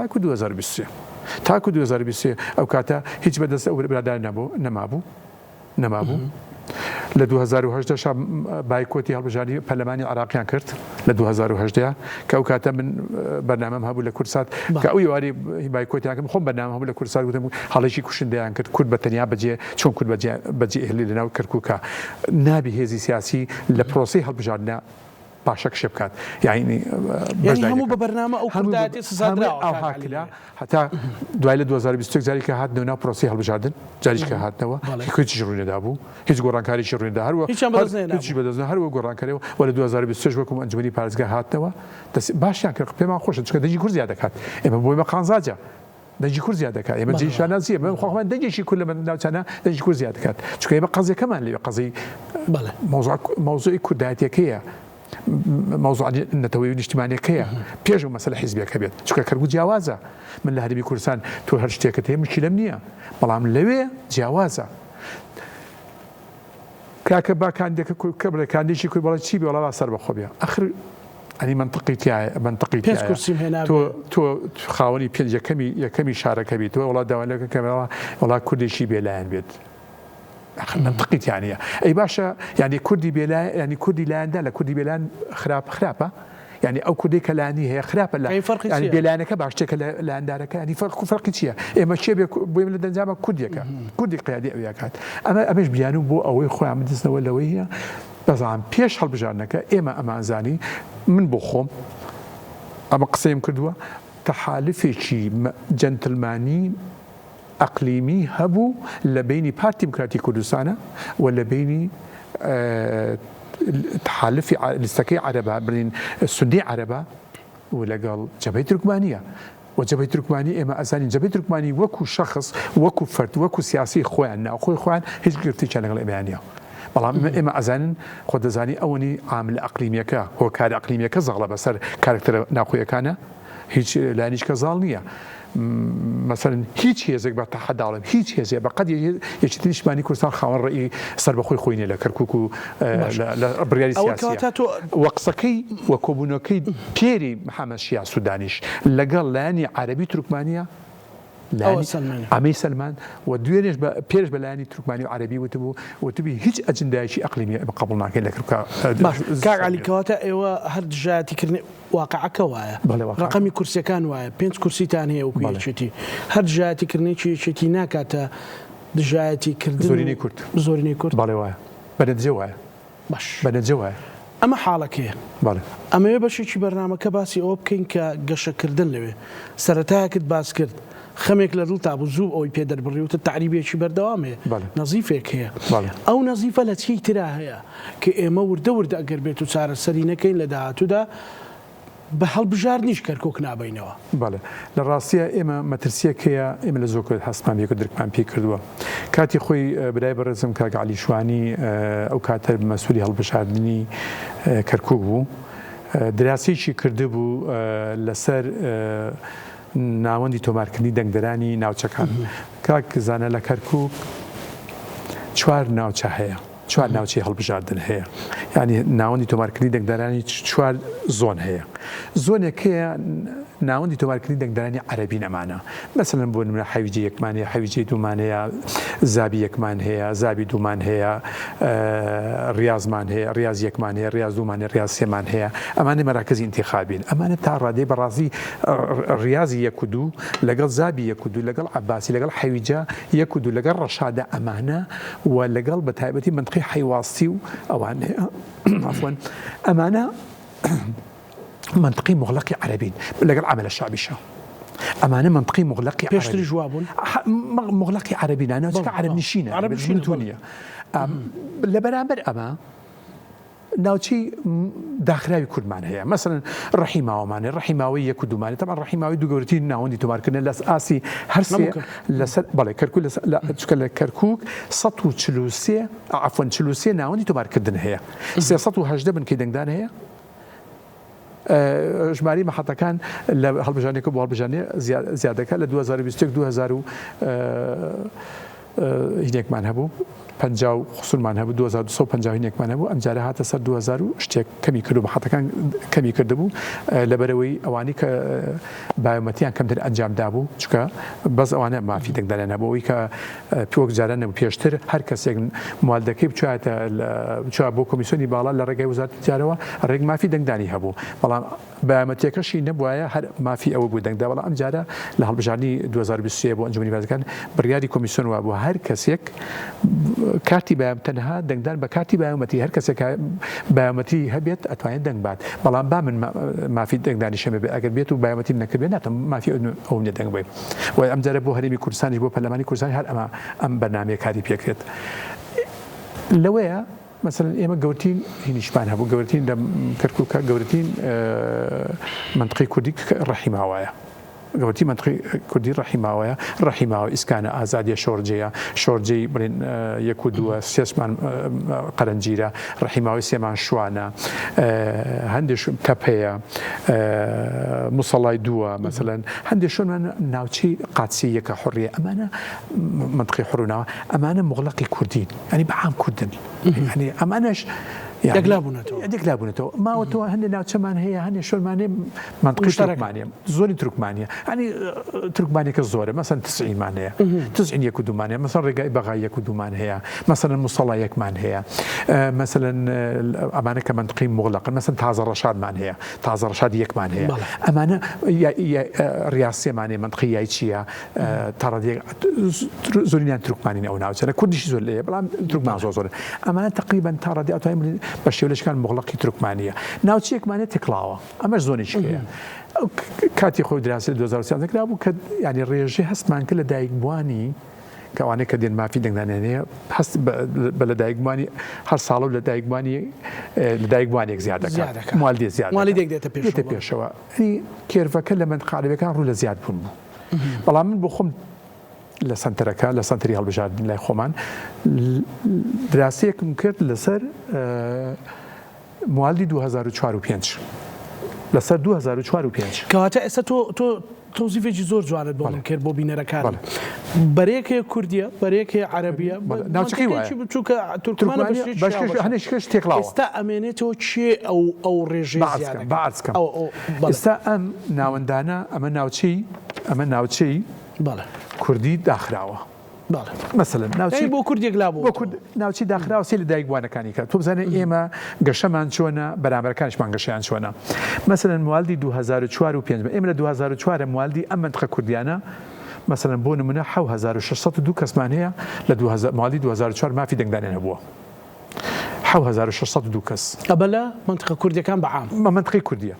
تاکو 2023 ئەو کاتە هیچ بەدەست ئەو برادار نەمابوو لە 2010 بایکۆتی هەڵبژاری پەرلەمانی عراقیان کرد لە 2010 کە ئەو کاتە من بەرنامەم هەبوو لە کوردستان کە ئەو یواری بایکۆتیان کرد خۆم بەرنامە هەبوو لە کوردستان وتم هەڵەیەکی کوشندەیان کرد کورد بەتەنیا بەجێ چۆن کورد بەجێ هێلی لەناو کەرکووکە نابی هێزی سیاسی لە پرۆسی هەڵبژاردنە باشە کشێ بکات یعنی هەموو بە بەرنامە ئەو کوردایەتی سزادراوە هەتا دوای لە 2021 جاریکە هاتنەوە ناو پرۆسی هەڵبژاردن جاریشکە هاتنەوە هیچ ڕوونێدا بوو هیچ گۆڕانکاریی ڕوونێدا هیچ بەدەستنە هەروە گۆڕانکاریەوە و لە 2023 وەکوم ئەنجومەنی پارێزگا هاتنەوە باشیان کرد پێمان خۆشە چونکە دەنگی کورد زیاد دەکات ئێمە بۆ ئێمە قانزاجە دەنگی کورد زیاد دەکات ئێمە جێشانازیە من خۆمان دەنگێکی کورد لە ناوچانە دەنگی کورد زیاد دەکات چونکە ئێمە قەزیەکەمان لێ قەزەی مۆزوعی کوردایەتیەکەیە موضوع النەتەوەی نیشتیمانیەکەیە پێش و مەسەلە حیزبیەکە بێت چونکە کەرکووک جیاوازە من لە هەرێمی کوردستان تۆ هەر شتێکت هەیە مشکلەم نییە بەڵام لەوێ جیاوازە کاکە با کاندێکە کە بڵێ کاندێکی کوی بەڵێ چی بێ وەڵا سەر بەخۆ بێ ئەخر ئەنی منطقی تۆ خاوەنی یەکەمی شارەکە بیت تۆ وڵات داوانەکە کەمەوە وڵات کوردێکی بێلایەن بێت منطقی تیانە ئەی باشە یعنی کوردی بێلایەن ینی کوردی لایەندا لە کوردی بێلایەن خراپە يعني او كودي كلاني هي خرافه لا يعني بلانك باشتك لاندارك يعني فرق شيء اما شيء بيم لدنجابه كودي قيادي او ياكات اما باش بيانو بو او خو عم دسنا ولا وهي بس عم بيش حل بجانك اما زاني من بوخم اما قسيم كردوا تحالفي شيء جنتلماني اقليمي هبو لبيني بارتي ديمقراطي كردستان ولا بيني تحالفي لسكي عربة بين السني عربة ولقال جبهة تركمانية وجبهة تركمانية إما أزاني جبهة تركماني وكو شخص وكو فرد وكو سياسي خوان أو خوان هيج قرتي كان غير إيمانية والله إما أزان خد زاني أوني عامل أقليمية كا هو كار أقليمية كزغلة بس كاركتر ناقوية كان هيج لانيش كزالنية مثلا هیچ هێزێک بە تەحەد داڵێم هیچ هێزێ بەقەد یەکێتی نیشتیمانی کوردستان خاوەن ڕێی سەربەخۆی خۆینێ لە کەرکووک و لە بڕیاری سیاسیە وە قسەکەی وە کۆبوونەکەی پێری محەممەد شیا سودانیش لەگەڵ لایەنی عەرەبی تورکمانیا ئەمەی سلمان و دوێنێش پێش بە لایەنی تورکمانی و عەرەبی وتبی هیچ ئەجندایەکی ئەقلیمی قبول ناکەین لە کاک عەلی کەواتە ئێوە هەر دژایەتیکردنی واقعەکە وایە ڕقەمی کورسیەکان وایە 5 کورسیتان هەیە وەکو یەکێتی هەر دژایەتیکردنێکی یەکێتی ناکاتە دژایەتیکردن زۆرینەی کورد بەڵێ وایە بەنەتیجە وایە باش بەنەتیجە وایە ئەمە حاڵەکەیە ئەمەوێ بەشێکی بەرنامەکە باسی ئەوە بکەین کە گەشەکردن لەوێ سەرەتایەکت باس کرد خەمێک لە دڵ تا بوو زوو ئەوی پێدەربڕیوتە تعریبێکی بەردەوامێ نەزیفێک هەیە ئەو نەزیفە لە چی ترا هەیە کە ئێمە وردە ئەگەر بێت و چارەسەری نەکەین لە داهاتوودا بە هەڵبژاردنیش کەرکۆک نابینەوە بەڵێ لە ڕاستیە ئێمە مەترسیەکەیە ئێمە لە زۆر هەستمان یەک درکمان پێ کردووە کاتی خۆی برای بەڕێزم کاک عەلی شوانی ئەو کاتە مەسئولی هەڵبژاردننی کەرکووک بوو دراسەیەکی کردبوو لەسەر ناوەندی تۆمارکردنی دەنگدەرانی ناوچەکان کاک زانە لە کەرکووک 4 ناوچە هەیە 4 ناوچەی هەڵبژاردن هەیە یعنی ناوەندی تۆمارکردنی دەنگدەرانی 4 زۆن هەیە زۆنێکەیە ناوەندی تۆمارکردنی دەنگدەرانی عەرەبی نەمانە مەسەلەن بۆ نمونە حەویجی یەکمان هەیە حەویجی دوومان هەیە زابی یەکمان هەیە زابی دوومان هەیە ڕیازمان هەیە ڕیاز یەکمان هەیە ڕیاز دوومان هەیە ڕیاز سێمان هەیە ئەمانە مەراکەزی ئینتیخابین ئەمانە تا ڕادەی بەڕاستی ڕیازی یەک و دوو لەگەڵ زابی یەک و دوو لەگەڵ عەباسی لەگەڵ حەویجە یەک و دوو لەگەڵ ڕەشادە ئەمانە و لەگەڵ بە تایبەتی منطقەی حەیواستی و ئەوان عەفوەن ئەمانە منطقي مغلقي عربي لقى العمل الشعبي شو أمانة منطقي مغلقي عربي بيشتري جوابون مغلقي عربي أنا عرب نشينة عرب نشينة لبرامبر أما ناوچی داخراوی کورد هەیە مثلا ڕەحیماوەمانێ ڕەحیماوی یەک و دوومانێ طبعا ڕەحیماوی دوو گەورەترین ناوەندی تۆمارکردن لە ئاسی هەرسێ لەسەر بەڵێ کەرکووک چکە لە کەرکووک 143 عەفوەن 43 ناوەندی تۆمارکردن هەیە 318 بنکەی دەنگدان هەیە ژماری مەحەتەکان لە هەڵبژاردنێکە بۆ هەڵبژاردنێ زیادەکە لە 2021 2000 هینێکمان هەبوو 50 خسوورمان هەبوو 2250 هینێکمان هەبوو ئەمجارە هاتە سەر 2000 شتێک کەمی کرد و مەحەتەکان کەمی کردبوو لەبەرەوەی ئەوانی کە بایۆمەتریان کەمتر ئەنجامدا بوو چکە بەس ئەوانە مافی دەنگدانیان هەبووەوەی کە پێوەک جاران نەبوو پێشتر هەر کەسێک موالدەکەی بچوە بۆ کۆمیسیۆنی باڵا لە ڕێگای وزارەتی تجارەوە ڕێک مافی دەنگدانی هەبوو بەڵام بایۆمەتریەکەشی نەبووایە هەر مافی ئەوە بوو دەنگدا بەڵام ئەمجارە لە هەڵبژاردننی 2023 بۆ ئەنجومەنی بازرگان بڕیاری کۆمیسیۆن وا بوو هەر کەسێک کارتی بایۆم تەنها دەنگدان بە کارتی بایۆمەتری هەر کەسێک بایۆمەتری هەبێت ئەتوانێت دەنگ بات بەڵام با من مافی دەنگدانی شەمە بێت ئەگەر بێت و بایۆمەتری نەکردێت ناتم مافی ئەو نیە دەنگ بێت و ئەمجارە بۆ هەرێمی کوردستانی بۆ پەرلەمانی کوردستانی هەر ئەم بەرنامەیە کاری پێکرێت لەوەیە مثلا ئێمە گەورترین هینیشمان هەبوو گەورترین لە کەرکووکە گەورترین منطقەی کوردی ڕەحیماوایە گەوتی منطقی کوردی ڕەحیماوەیە ڕەحیماوە ئیسکانە ئازادیە شۆرجەیە شۆرجەی بڵێن 1 و 2 سێسمان قەرەنجیرە ڕەحیماوەی سێمان شوانە هەندێک کەپەیە موسەڵای 2 مەسەلەن هەندێک شوێنمان ناوچەی قادسیەکە حوڕیە ئەمانە منطقی حڕووناوە ئەمانە مغڵقی کوردین ئەنی بەعام کوردن ئەنی ئەمانەش دەگلابوونەتەوە ماوەتەوە هەندێک ناوچەمان هەیە هەندێک شوێنمانێ منطقی تورکمانیە زۆری تورکمانیە ئەنی تورکمانێکە زۆرە مەسەن تسعینمان هەیە تسعین 1 و 2 مانەیە مەسەن ڕێگای بەغای 1 و 2 مان هەیە مەسەلەن موسەڵای 1 مان هەیە مەسەلەن ئەمانە کە منطقی مغڵقن مەسەن تازە ڕەشادمان هەیە تازە ڕەشاد 1 مان هەیە ئەمانە ریاسێمانێ منطقی یای چییە تاڕادێک زۆرینیان تورکمانین ئەو ناوچەرە کوردیشی زۆر لێیە بەڵام تورکمان زۆر ئەمانە تقریبا تاڕادی ئەتوانین بە شێوەیەکان مغڵقی تورکمانیە ناوچەیەکمانێت تێکڵاوە ئەمەش زۆنێکی هەیە کاتی خۆی دراسی 2013 کرابوو کە ینی ڕێژەی هەستمان کرد لە دایکبوانی کەوانەیە کە دێن مافی دەنگدانێنەیە هەست بە لە دایکبوانی هەر ساڵە و لە دایکبوانێک زیاد دەکات ماڵدێ زیاد دێتە پێشەوە کێرڤەکە لە منطقەکان ڕوو لە زیاد بوون بوو بەڵام من بۆ خۆم لە سنتەرەکە لە سنتەری هەڵبژاردن لای خۆمان دراسەیەکم کرد لەسەر مواڵدی 2004 و 5 لەسەر 2004 و 5 کەواتە ئێستا تۆ تۆزیفێکی زۆر جوانت بۆ من کرد بۆ بینەرەکان بەرێکەیە کوردیە بەرێکەیە عەرەبیە ناوچەکەی وایە بچووکە تورکمانە هەنێشکەش تێکڵاوە ئێستا ئەمێنێتەوە چێ ئەو ڕێژەی زیادەکە بەعرزکەم ئێستا ئەم ناوەندانە ئەمە ناوچەی کوردی داخراوە مثلا ناوچی بۆ کوردێک لابوو ناوچی داخراوە سێ لە دایکبوانەکانی کە تۆ بزانێت ئێمە گەشەمان چۆنە بەرامبەرەکانشمان گەشیان چۆنە مثلا مواڵدی 2004 و 5 ئێمە لە 2004 مواڵدی ئەم منطقە کوردیانە مثلا بۆ نمونە 7602 کەسمان هەیە لە مواڵدی 2004 مافی دەنگدانێن هەبووە 7602 کەس ئەبە لە منطقە کوردیەکان بەعام منطقەی کوردیە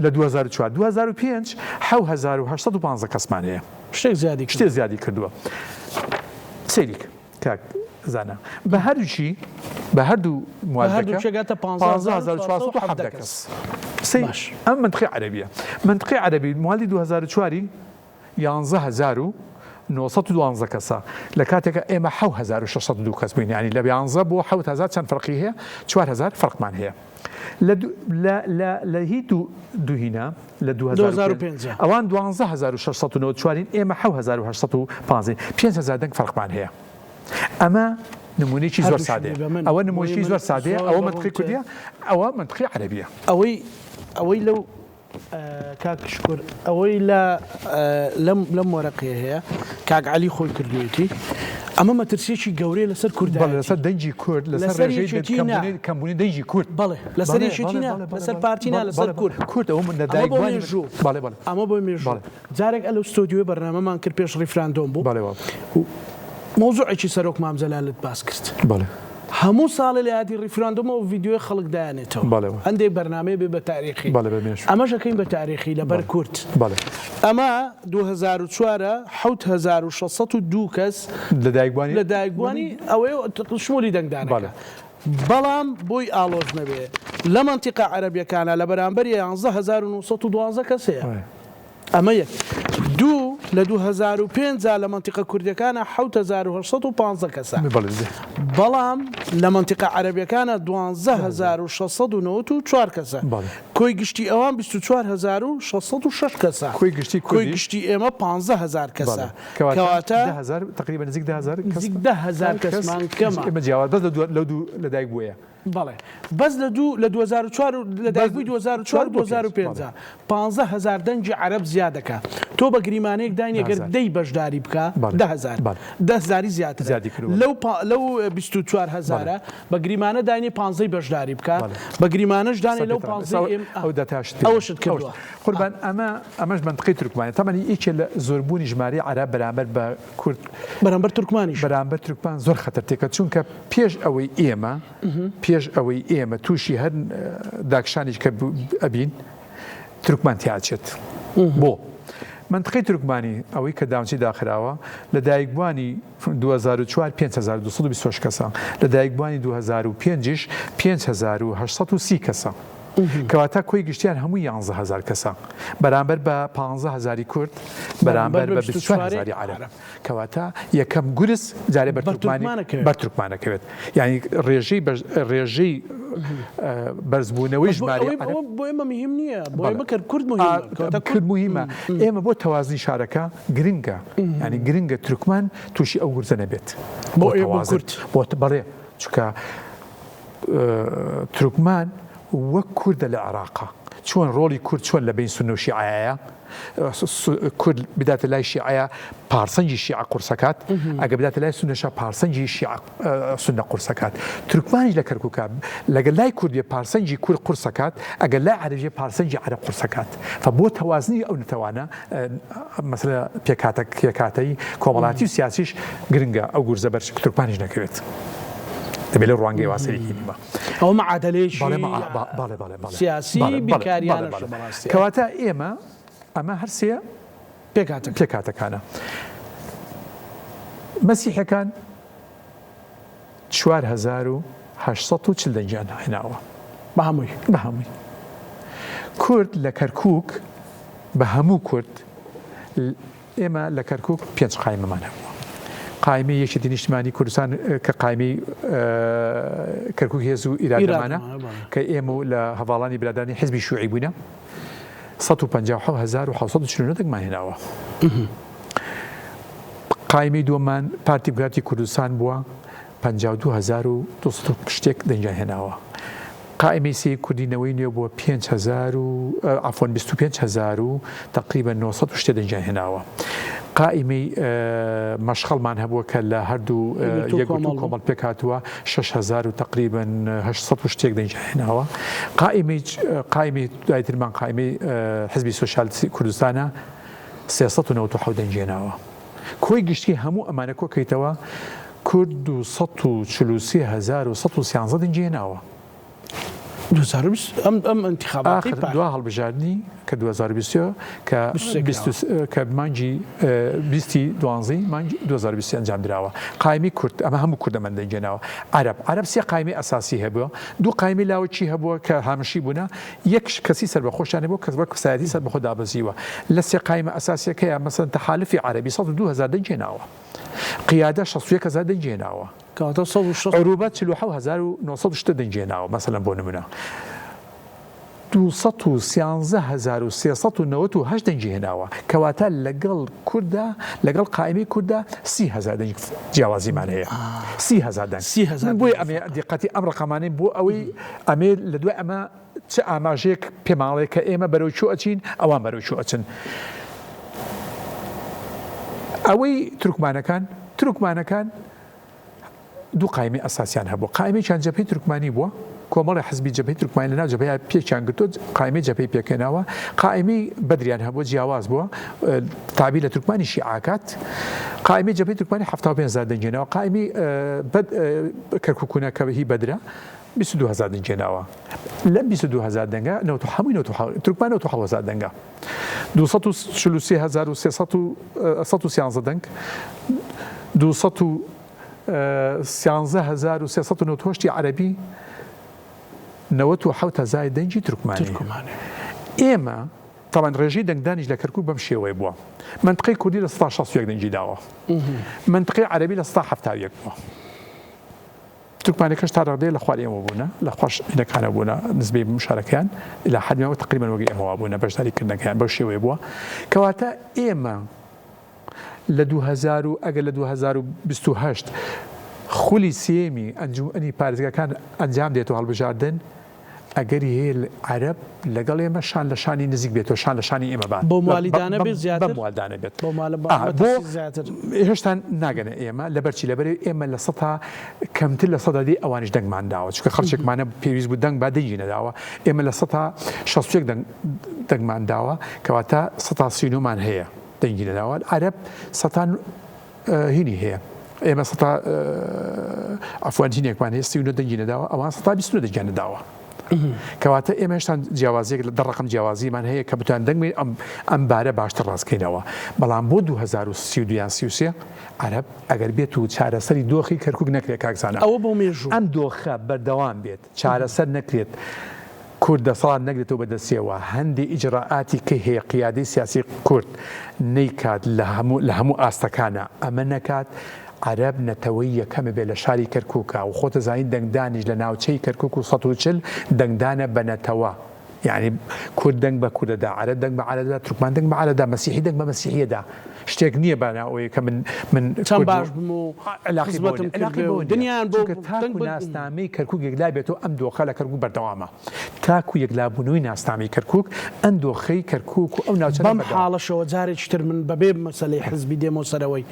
لە 2004 2005 7815 کەسمان هەیە شتێک زیادی کردووە سەیریک کاک زانە بە هەردووچی بە هەردوو موالدەکە 15407 کەس ئەم منطقەی عەرەبیە منطقەی عەرەبی مواڵدی 2004 11912 کەسە لە کاتێکە ئێمە 7602 کەس بووین ینی لە 11 بۆ 7000 چەند فەرقی هەیە 4000 فەرقمان هەیە لە هی دوهینە لە 2005 ئەوان 12694 ئێمە 7815 5000 دەنگ فەرقمان هەیە ئەمە نمونەیەکی زۆر سادەیە ئەوە نمونەیەکی زۆر سادەیە ئەوە منطقەی کوردیە ئەوە منطقەی عەرەبیە ئەوەی لەو کاکشکر ئەوەی لەم وەرەقەیە هەیە کاک عەلی خۆی کردوێتی ئەمە مەترسیەکی گەورەیە لەسەر کوردی لەسەر دەنجی کورد لەسەر کەمبوونی دەنجی کورد بەڵێ لەسەر یەکێتینە لەسەر پارتینا لەسەر کورد ئەوە من لەدایکبوانی ئەمە بۆ مێژوو جارێک ئەلە ستۆدیۆی بەرنامەمان کرد پێش ڕیفراندۆم بوو مۆزوعێکی سەرۆک مام جەلالت باس کرد هەموو ساڵە لە یادی ڕیفراندۆمەوە ڤیدیۆی خەڵک دایانێتەوە هەندێک بەرنامەیە بێ بە تاریخی ئەمەشەکەین بە تاریخی لەبەر کورد ئەمە 2004 7602 کەس لە دایکبوانی ئەوەی شمولی دەنگدانەکە بەڵام بۆی ئاڵۆز نەبێ لە منتیقە عەرەبیەکانە لە بەرامبەر 11912 کەس هەیە ئەمە یەک دوو لە 2005 لە منتیقە کوردیەکانە 7815 کەسە بەڵام لە منتیقە عەرەبیەکانە 12694 کەسە کۆی گشتی ئەوان 24606 کەسە کۆی گشتی ئێمە 15000 کەسە کەواتە تقریبا نزیک 10000 کەسمان کەمە ئێمە جیاواز بەس لە دایک بووە بەڵێ بەس لە 2004 لە دایکبووی 2004 2005 15000 دەنجی عەرەب زیادەکە تۆ بە گریمانەیەک داین ئەگەر دەی بەشداری بکە 10000 زیاتر لەو 24000 بە گریمانە داینێ 15 بەشداری بکە بە گریمانەش دانێ لەو 15 ئەو دەتاشت ئەوشت کردووە قوربان ئەمەش منطقەی تورکمانە تەمەنی یەکێ لە زۆربوونی ژمارەی عەرەب بەرامبەر بە کورد بەرامبەر تورکمانیش بەرامبەر تورکمان زۆر خەتەرتێکە چونکە پێش ئەوەی ئێمە تووشی هەر داکشانێک کە ئەبین تورکمان تیاچێت بۆ منطقەی تورکمانی ئەوەی کە داونچی داخراوە لە دایکبوانی 2004 5226 کەسە لە دایکبوانی 2005 5830 کەسە کەواتە کۆی گشتیان هەموو 11,000 کەسە بەرامبەر بە 15,000 کورد بەرامبەر بە 24,000 عەرەب کەواتە یەکەم گورس جارێ بەر تورکمانەکەوێت یعنی ڕێژەی بەرزبوونەوەی ژمارە بۆ ئێمە مهم نییە بۆ ئێمە کورد مهمە ئێمە بۆ تەوازنی شارەکە گرنگە ینی گرنگە تورکمان تووشی ئەو گورزە نەبێت بۆ کورد بۆ بەڵێ چکە تورکمان وەک کوردە لە عێراقا چۆن ڕۆڵی کورد چۆن لە بین سونە و شیعەیە کورد بداتە لای شیعەیە پارسەنجی شیعە قورسەکات ئەگە بداتە لای سونەشە پارسەنجی شیعە سونە قورسەکات تورکمانیش لە کەرکووکە لەگەڵ لای کوردیە پارسەنجی کورد قورسەکات ئەگەر لای عەرەبیە پارسەنجی عەرەب قورسەکات فبۆ تەوازنی ئەو نەتەوانە مەسەلە پێکاتەی کۆمەڵاتی و سیاسیش گرنگە ئەو گورزە بەر تورکمانیش نەکەوێت دەبێت لە ڕوانگەی واسەرێکی نیمە ئەو معادلەیەکی سیاسی بیکاریانە کەواتە ئەمە هەرسێ پێکاتەکانە مەسیحەکان 4,840 دەنجیان هێناوە بە هەمووی کورد لە کەرکووک بە هەموو کورد ئێمە لە کەرکووک 5 قایمەمان هەبووە قایمەی یەکێتی نیشتیمانی کوردستان کە قایمەی کەرکووک هێز و ئیرادەمانە کە ئێمە لە هەواڵانی برادرانی حیزبی شوعی بووینە 157,749 دەنگمان هێناوە قایمەی دووەمان پارتی دموکراتی کوردستان بووە 52,200 شتێک دەنجیان هێناوە قائمەی سی کوردینەوەی نوێ بووە 25,000 و تقریبا 900 شتێ دەنجیان هێناوە قائمەی مەشخەڵمان هەبووە کە لە هەردوو یەکگرتوو کۆمەڵ پێک هاتووە 6,000 و تقریبا 800 شتێک دەنجیان هێناوە قائمەی دوایترمان قائمەی حزبی سۆشیالیستی کوردستانە 397 دەنجێناوە کۆی گشتی هەموو ئەمانە کۆکەیتەوە کورد 233,113 دەنجێناوە ئەم انتخاباتی دوا هەڵبژاردننی کە 2020 کە مانجی 20 مانجی 2020 ئەنجام درراوە قایمی کورد ئەمە هەموو کوردەمە دەنجێناوە عەرب سێ قایمی ئەساسی هەبووە دوو قایمی لاوەچی هەبووە کە هامشی بوونە یەک کەسی سەربەخۆشیانە بۆ کەس بە کسایەتی سەربەخۆ دابەزیوە لە سێ قایمە ئەساسیەکەیە مەسەن تەحالفی عەربی 102,000 دەنجێناوە قیادە 61,000 دەنجێناوە عروبەت 47,900 دەنجێناوە مەسەلەن بۆ نمونە 213,398 دەنجی هێناوە کەواتە لەگەڵ کووردا لەگەڵ قایمی کووردا 30,000 دەنج جیاوازیمان هەیە 30,000 دەنج بۆی ئەمێ دیقەتی ئەم ڕقەمانەی بۆ ئەوەی ئەمێ لە دوای ئەمە چه ئاماژەیەک پێماڵێ کە ئێمە بەرەو چۆ ئەچین ئەوان بەرەو چۆ ئەچن ئەوەی تورکمانەکان دوو قایمی ئەساسیان هەبوو قایمێکیان جەبهەی تورکمانی بووە کۆمەڵی حزبی جەبهەی تورکمانی لەناو جەبهەیە پێکیان گرتووە قایمەی جەبهەی پێکێناوە قایمی بەدریان هەبووە جیاواز بووە تابی لە تورکمانی شیعاکات قایمی جەبهەی تورکمانی 75,000 دەنجێناوە قایمی کەرکووکوونە کە هی بەدرە 22,000 دەنجێناوە لە 22,000 دەنگە هەمووی تورکمان 97,000 دەنگە 233,313 دەنگ 213,398 عەربی 97,000 دەنجی تورکمانی ئێمە تاوان ڕێژەی دەنگدانیش لە کەرکووک بەم شێوەیە بووە منطقەی کوردی لە 161 دەنجی داوە منطقەی عەربی لە 171 بووە تورکمانەکەش تا ڕادەیە لە خوار ئێمە بوونە لە خوش ئینەکانە بوونە نسبەی مشارەکەیان لە حەدمەوە تقریبا وەگەی ئێمەوە بوونە بەشداریکردنەکەیان بەو شێوەیە بووە کەواتە ئێمە لە 2000 ئەگەر لە 2028 خولی سێمی ئەنجومەنی پارێزگاکان ئەنجام دێتەوە هەڵبژاردن ئەگەری هەیە عەرب لەگەڵ ئێمە شان لە شانی نزیک بێتەوە شان لە شانی ئێمە بان بۆ موالیدانە بێت زیاتر بۆ بێت هێشتا ناگەنە ئێمە لەبەرچی لەبەر ئێمە لە سەتا کەمتر لە سەدادی ئەوانش دەنگمان داوە چونکە خەڵکێکمانە پێویست بوو دەنگ با دەنگی نەداوە ئێمە لە سەتا 61 دەنگمان داوە کەواتە 139مان هەیە دەنگی نەداوە عەرب سەتان هینی هەیە ئێمە سەتا ئەفوانتینێکمان هەیە 39 دەنگی نەداوە ئەوان 120 دەنگیان نەداوە کەواتە ئێمە هێشتا جیاوازیەک لە دەڕقم جیاوازیمان هەیە کە بتوان دەنگمی ئەم بارە باشتر ڕاستکەینەوە بەڵام بۆ 2032 عەرب ئەگەر بێت و چارەسەری دۆخی کەرکووک نەکرێت کاکزانە ئەوە بۆ مێژوو ئەم دۆخە بەردەوام بێت چارەسەر نەکرێت کورد دەسەڵات نەگرێتەوە بەدەستیەوە هەندێک ئیجراءاتی کە هەیە قیادەی سیاسی کورد نەیکات لە هەموو ئاستەکانە ئەمە نەکات عەرەب نەتەوەی یەکەمە بێ لە شاری کەرکووکە و خۆتە زانین دەنگدانیش لە ناوچەی کەرکووک و 140 دەنگدانە بە نەتەوە یعنی کورد دەنگ بە کوردەدا عەرەب دەنگ بە عەرەبدا تورکمان دەنگ بە عەرەبدا مەسیحی دەنگ بە مەسیحیەدا شتێک نییە بەناوەیە کە من چەند باش بم و علاقی دنیایان بۆ تاکو ناسنامەی کەرکووک یەکلا بێتەوە ئەم دۆخە لە کەرکووک بەردەوامە تاکو یەکلابوونەوەی ناسنامەی کەرکووک ئەم دۆخەی کەرکووک و ئەو ناوچە بەم حاڵەشەوە جارێکی تر من بەبێ مەسەلەی حزبی دێمەوە سەرەوەی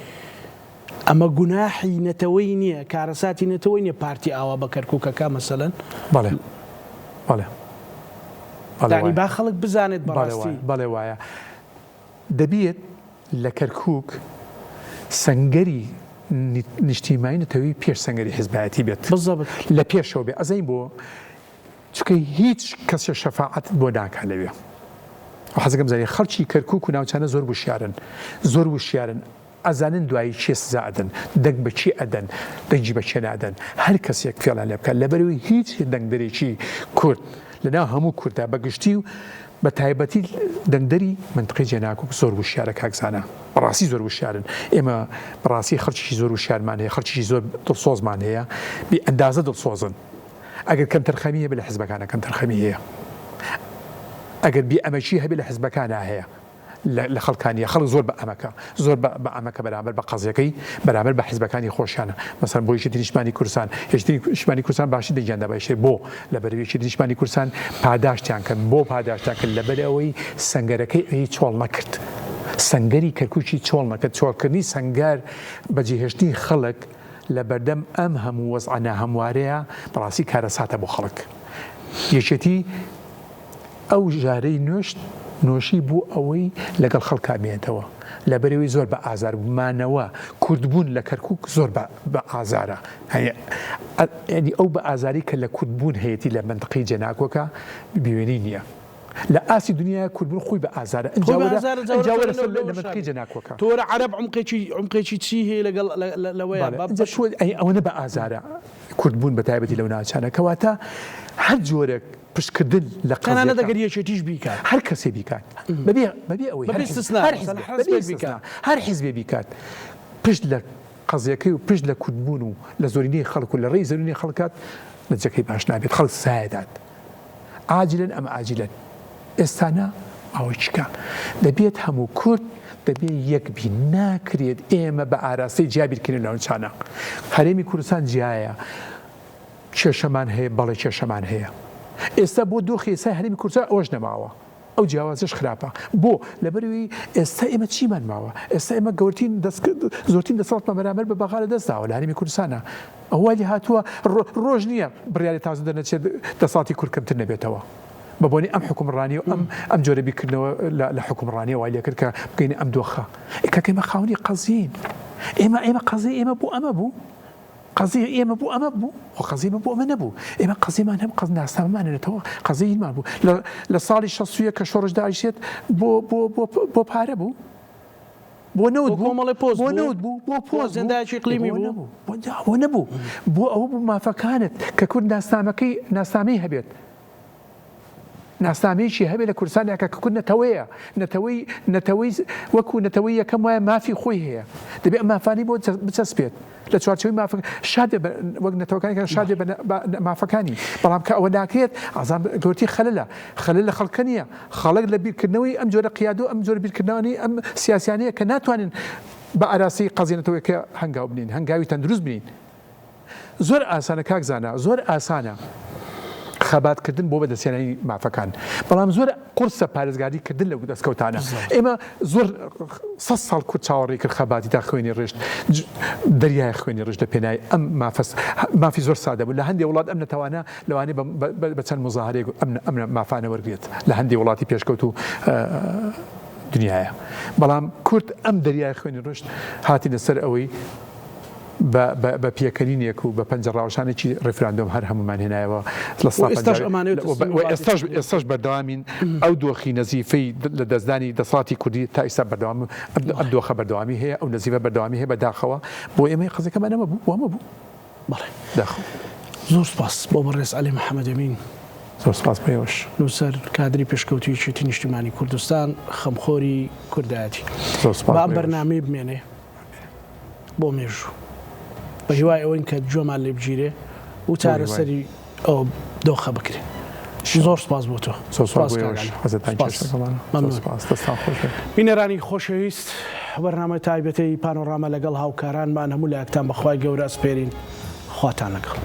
ئەمە گوناحی نەتەوەی نییە کارەساتی نەتەوەی نییە پارتی ئاوا بە کەرکووکەکە مەسەلەن بەڵێ بەڵێ دانی با خەڵک بزانێت بەڕاستی بەڵێ وایە دەبێت لە کەرکووک سەنگەری نیشتیمایی نەتەوەی پێش سەنگەری حیزبایەتی بێت بزەبت لە پێشەوە بێ ئەزەی بۆ چکە هیچ کەسە شەفاعەت بۆ ناکا لەوێ حەزەکەم زانێ خەڵکی کەرکووک و ناوچانە زۆر زۆر وشیارن ئەزانن دوایی چێ سزا ئەدەن دەنگ بە چی ئەدەن دەنگی بە چێ نادەن هەر کەسێک فێڵان لێ بکات لەبەرەوەی هیچ دەنگدەرێکی کورد لەناو هەموو کوردە بەگشتی و بە تایبەتی دەنگدەری منطقەی جێناکۆک زۆر وشیارە کاکزانە بەڕاستی زۆر وشیارن ئێمە بەڕاستی خەڵکی زۆر وشیارمان هەیە خەڵکی زۆر دڵسۆزمان هەیە بی ئەندازە دڵسۆزن ئەگەر کەم تەرخەمی هەبێت لە حیزبەکانە کەم تەرخەمی هەیە ئەگەر بی ئەمەچی هەبێت لە حیزبەکانە هەیە لە خەڵکانیە خەڵک زۆر بە ئەمەکە زۆر بە ئەمەکە بەرامبەر بە قەزیەکەی بەرامبەر بە حیزبەکانی خۆشیانە مەسەن بۆ یەکێتی نیشتمانی کوردستان هێشتی نیشتمانی کوردستان باشی دەیجاندا باشێ بۆ لەبەر یەکێتی نیشتمانی کوردستان پاداشتیان کرد بۆ پاداشتیان کرد لەبەر ئەوەی سەنگەرەکەی ئەی چۆڵ نەکرد سەنگەری کەرکووکی چۆڵ نەکرد چۆڵکردنی سەنگەر بەجێهێشتنی خەڵک لە بەردەم ئەم هەموو وەزعە ناهەموارەیە بەڕاستی کارەساتە بۆ خەڵک یەکێتی ئەو ژارەی نوۆشی بوو ئەوەی لەگەڵ خەڵکا بێنێتەوە لەبەرەوەی زۆر بە ئازار بمانەوە کوردبوون لە کەرکووک زۆر بە ئازارە ینی ئەو بە ئازاری کە لە کوردبوون هەیەی لە منطقەی جێناکۆکە بوێنەی نییە لە ئاسی دنیا کوردبوون خۆی بە ئازارە لە منطقەی جێناکۆکە تۆرە عەرەب عمقێکی چی هەیە لەگەڵ لەوەیە ئەوەنە بە ئازارە کوردبوون بە تایبەتی لەو ناوچانە کەواتە هەر جۆرێک پشتکردن لە قەنانە دەگەر یەکێتیش بیکات هەر کەسێ بیکات بەبێ ئەوەی هەر حیزبێ بیکات پشت لە قەزیەکەی و پشت لە کوردبوون و لە زۆرینەی خەڵک و لە ڕێی زۆرینەی خەڵکات نەتیجەکەی باش نابێت خەڵک سایەدات عاجلن ئەم عاجلن ئێستانە ئەوەی چکە دەبێت هەموو کورد دەبێت یەکبی ناکرێت ئێمە بە ئاراستەی جیابیرکردن لە ناوچانە هەرێمی کوردستان جیایە کێشەمان هەیە بەڵێ کێشەمان هەیە ئێستا بۆ دۆخی ئێستای هەرێمی کوردستان ئەوەش نەماوە ئەو جیاوازش خراپە بۆ لەبەروی ئێستا ئێمە چیمان ماوە ئێستا ئێمە زۆرترین دەسەڵاتمان بەرامبەر بە بەغا لە دەستداوە لە هەرێمی کوردستانە ئەووالی هاتووە ڕۆژ نییە بڕیاری تازە دەنەچێت دەسەڵاتی کورد کەمتر نەبێتەوە بەبوونی ئەم حکومڕانی و ئەم جۆرە بیکردنەوە لە حکومڕانی وای لێ کرد کە بگەینە ئەم دۆخە ئێمە خاوەنی قەزین ئێمە قەزی ئێمە بوو ئەمە بوو قەزی ئێمە بوو ئەمە بوو قەزیمە بۆ ئەمە نەبوو ئێمە قەزیمان هەم قەز ناسنامەمانێتەوە قەزیمان بوو لە ساڵی 60 کە شۆڕش داعیشێت بۆ پارە بوو بۆ نەوت بوو بۆ پۆزێندایکی قلیمی بوو بۆ نەبوو بۆ ئەوە بوو مافەکانت کە کورد ناسنامەی هەبێت ناسنامەیەکی هەبێت لە کوردستانە کە کورد نەتەوەی وەکو نەتەوەی یەکەم وایە مافی خۆی هەیە دەبێت ئەم مافانی بۆ بچەسپێت لە چوارچەوەی شادێ وەک نەتەوەکانی کە شادێ بە مافەکانی بەڵام کە ئەوە ناکرێت ئازان گەورتی خەلە لە خەڵکە نییە خەڵک لە بیرکردنەوەی ئەم جۆرە قیادۆ ئەم جۆرە بیرکردنەوەی ئەم سیاسیانەیە کە ناتوانن بە ئاراسی قەزیێنێتەوە کە هەنگاو بنین هەنگاوی تەندروست بنین زۆر ئاسانە کاکزانە زۆر ئاسانە خەباتکردن بۆ بەدەستێنانی مافەکان بەڵام زۆر قورسە پارێزگاریکردن لە دەستکەوتانە ئێمە زۆر 100 ساڵ کورد چاوەڕێی کرد خەباتی تا خوێنی ڕشت دەریای خوێنی ڕشت لە پێنای ئەم مافی زۆر سادە بوو لە هەندێک وڵات ئەم نەتەوانە لەوانەیە بە چەند مزاهرێک ئەم مافانە وەرگێت لە هەندێک وڵاتی پێشکەوت و دنیاە بەڵام کورد ئەم دەریای خوێنی ڕشت هاتی لەسەر ئەوەی بە پێکەنینێک و بە پەنجە ڕاوشانێکی ڕێفراندۆم هەر هەمومان هێنایەوە لە ئێستاش بەردەوامین ئەو دۆخی نەزیفەی لە دەستدانی دەسەڵاتی کوردی تا ئێستا بەردەوام ئەم دۆخە بەردەوامی هەیە ئەو نەزیفە بەردەوامی هەیە بەداخەوە بۆ ئێمە قەزەکەمان ئەمە بوو وامە بوو بەڵێ زۆر سپاس بۆ بەڕێز عەلی محەممەد ئەمین زۆر سپاس بەیەوەش. نووسەر کادری پێشکەوتویەتی نیشتیمانی کوردستان خەمخۆری کوردایەتی. زۆر سپاس با بەیەوەش. بەرنامەی بمێنێ بۆ مێژوو بە هیوای ئەوەی کە جۆمان لێ بگیرێ و چارەسەری ئەو دۆخە بکرێ. زۆر سپاس بۆ تۆ. زۆر سپاس بەیەوەش. حەزتان کێشەکەمانە. زۆر سپاس. دەستان خۆش بێت. بینەرانی خۆشەویست، بەرنامە تایبەتەی پانۆڕامە لەگەڵ هاوکارانمان هەموو لایەکتان بەخوای گەورە ئەسپێرین. خواتان لەگەڵ.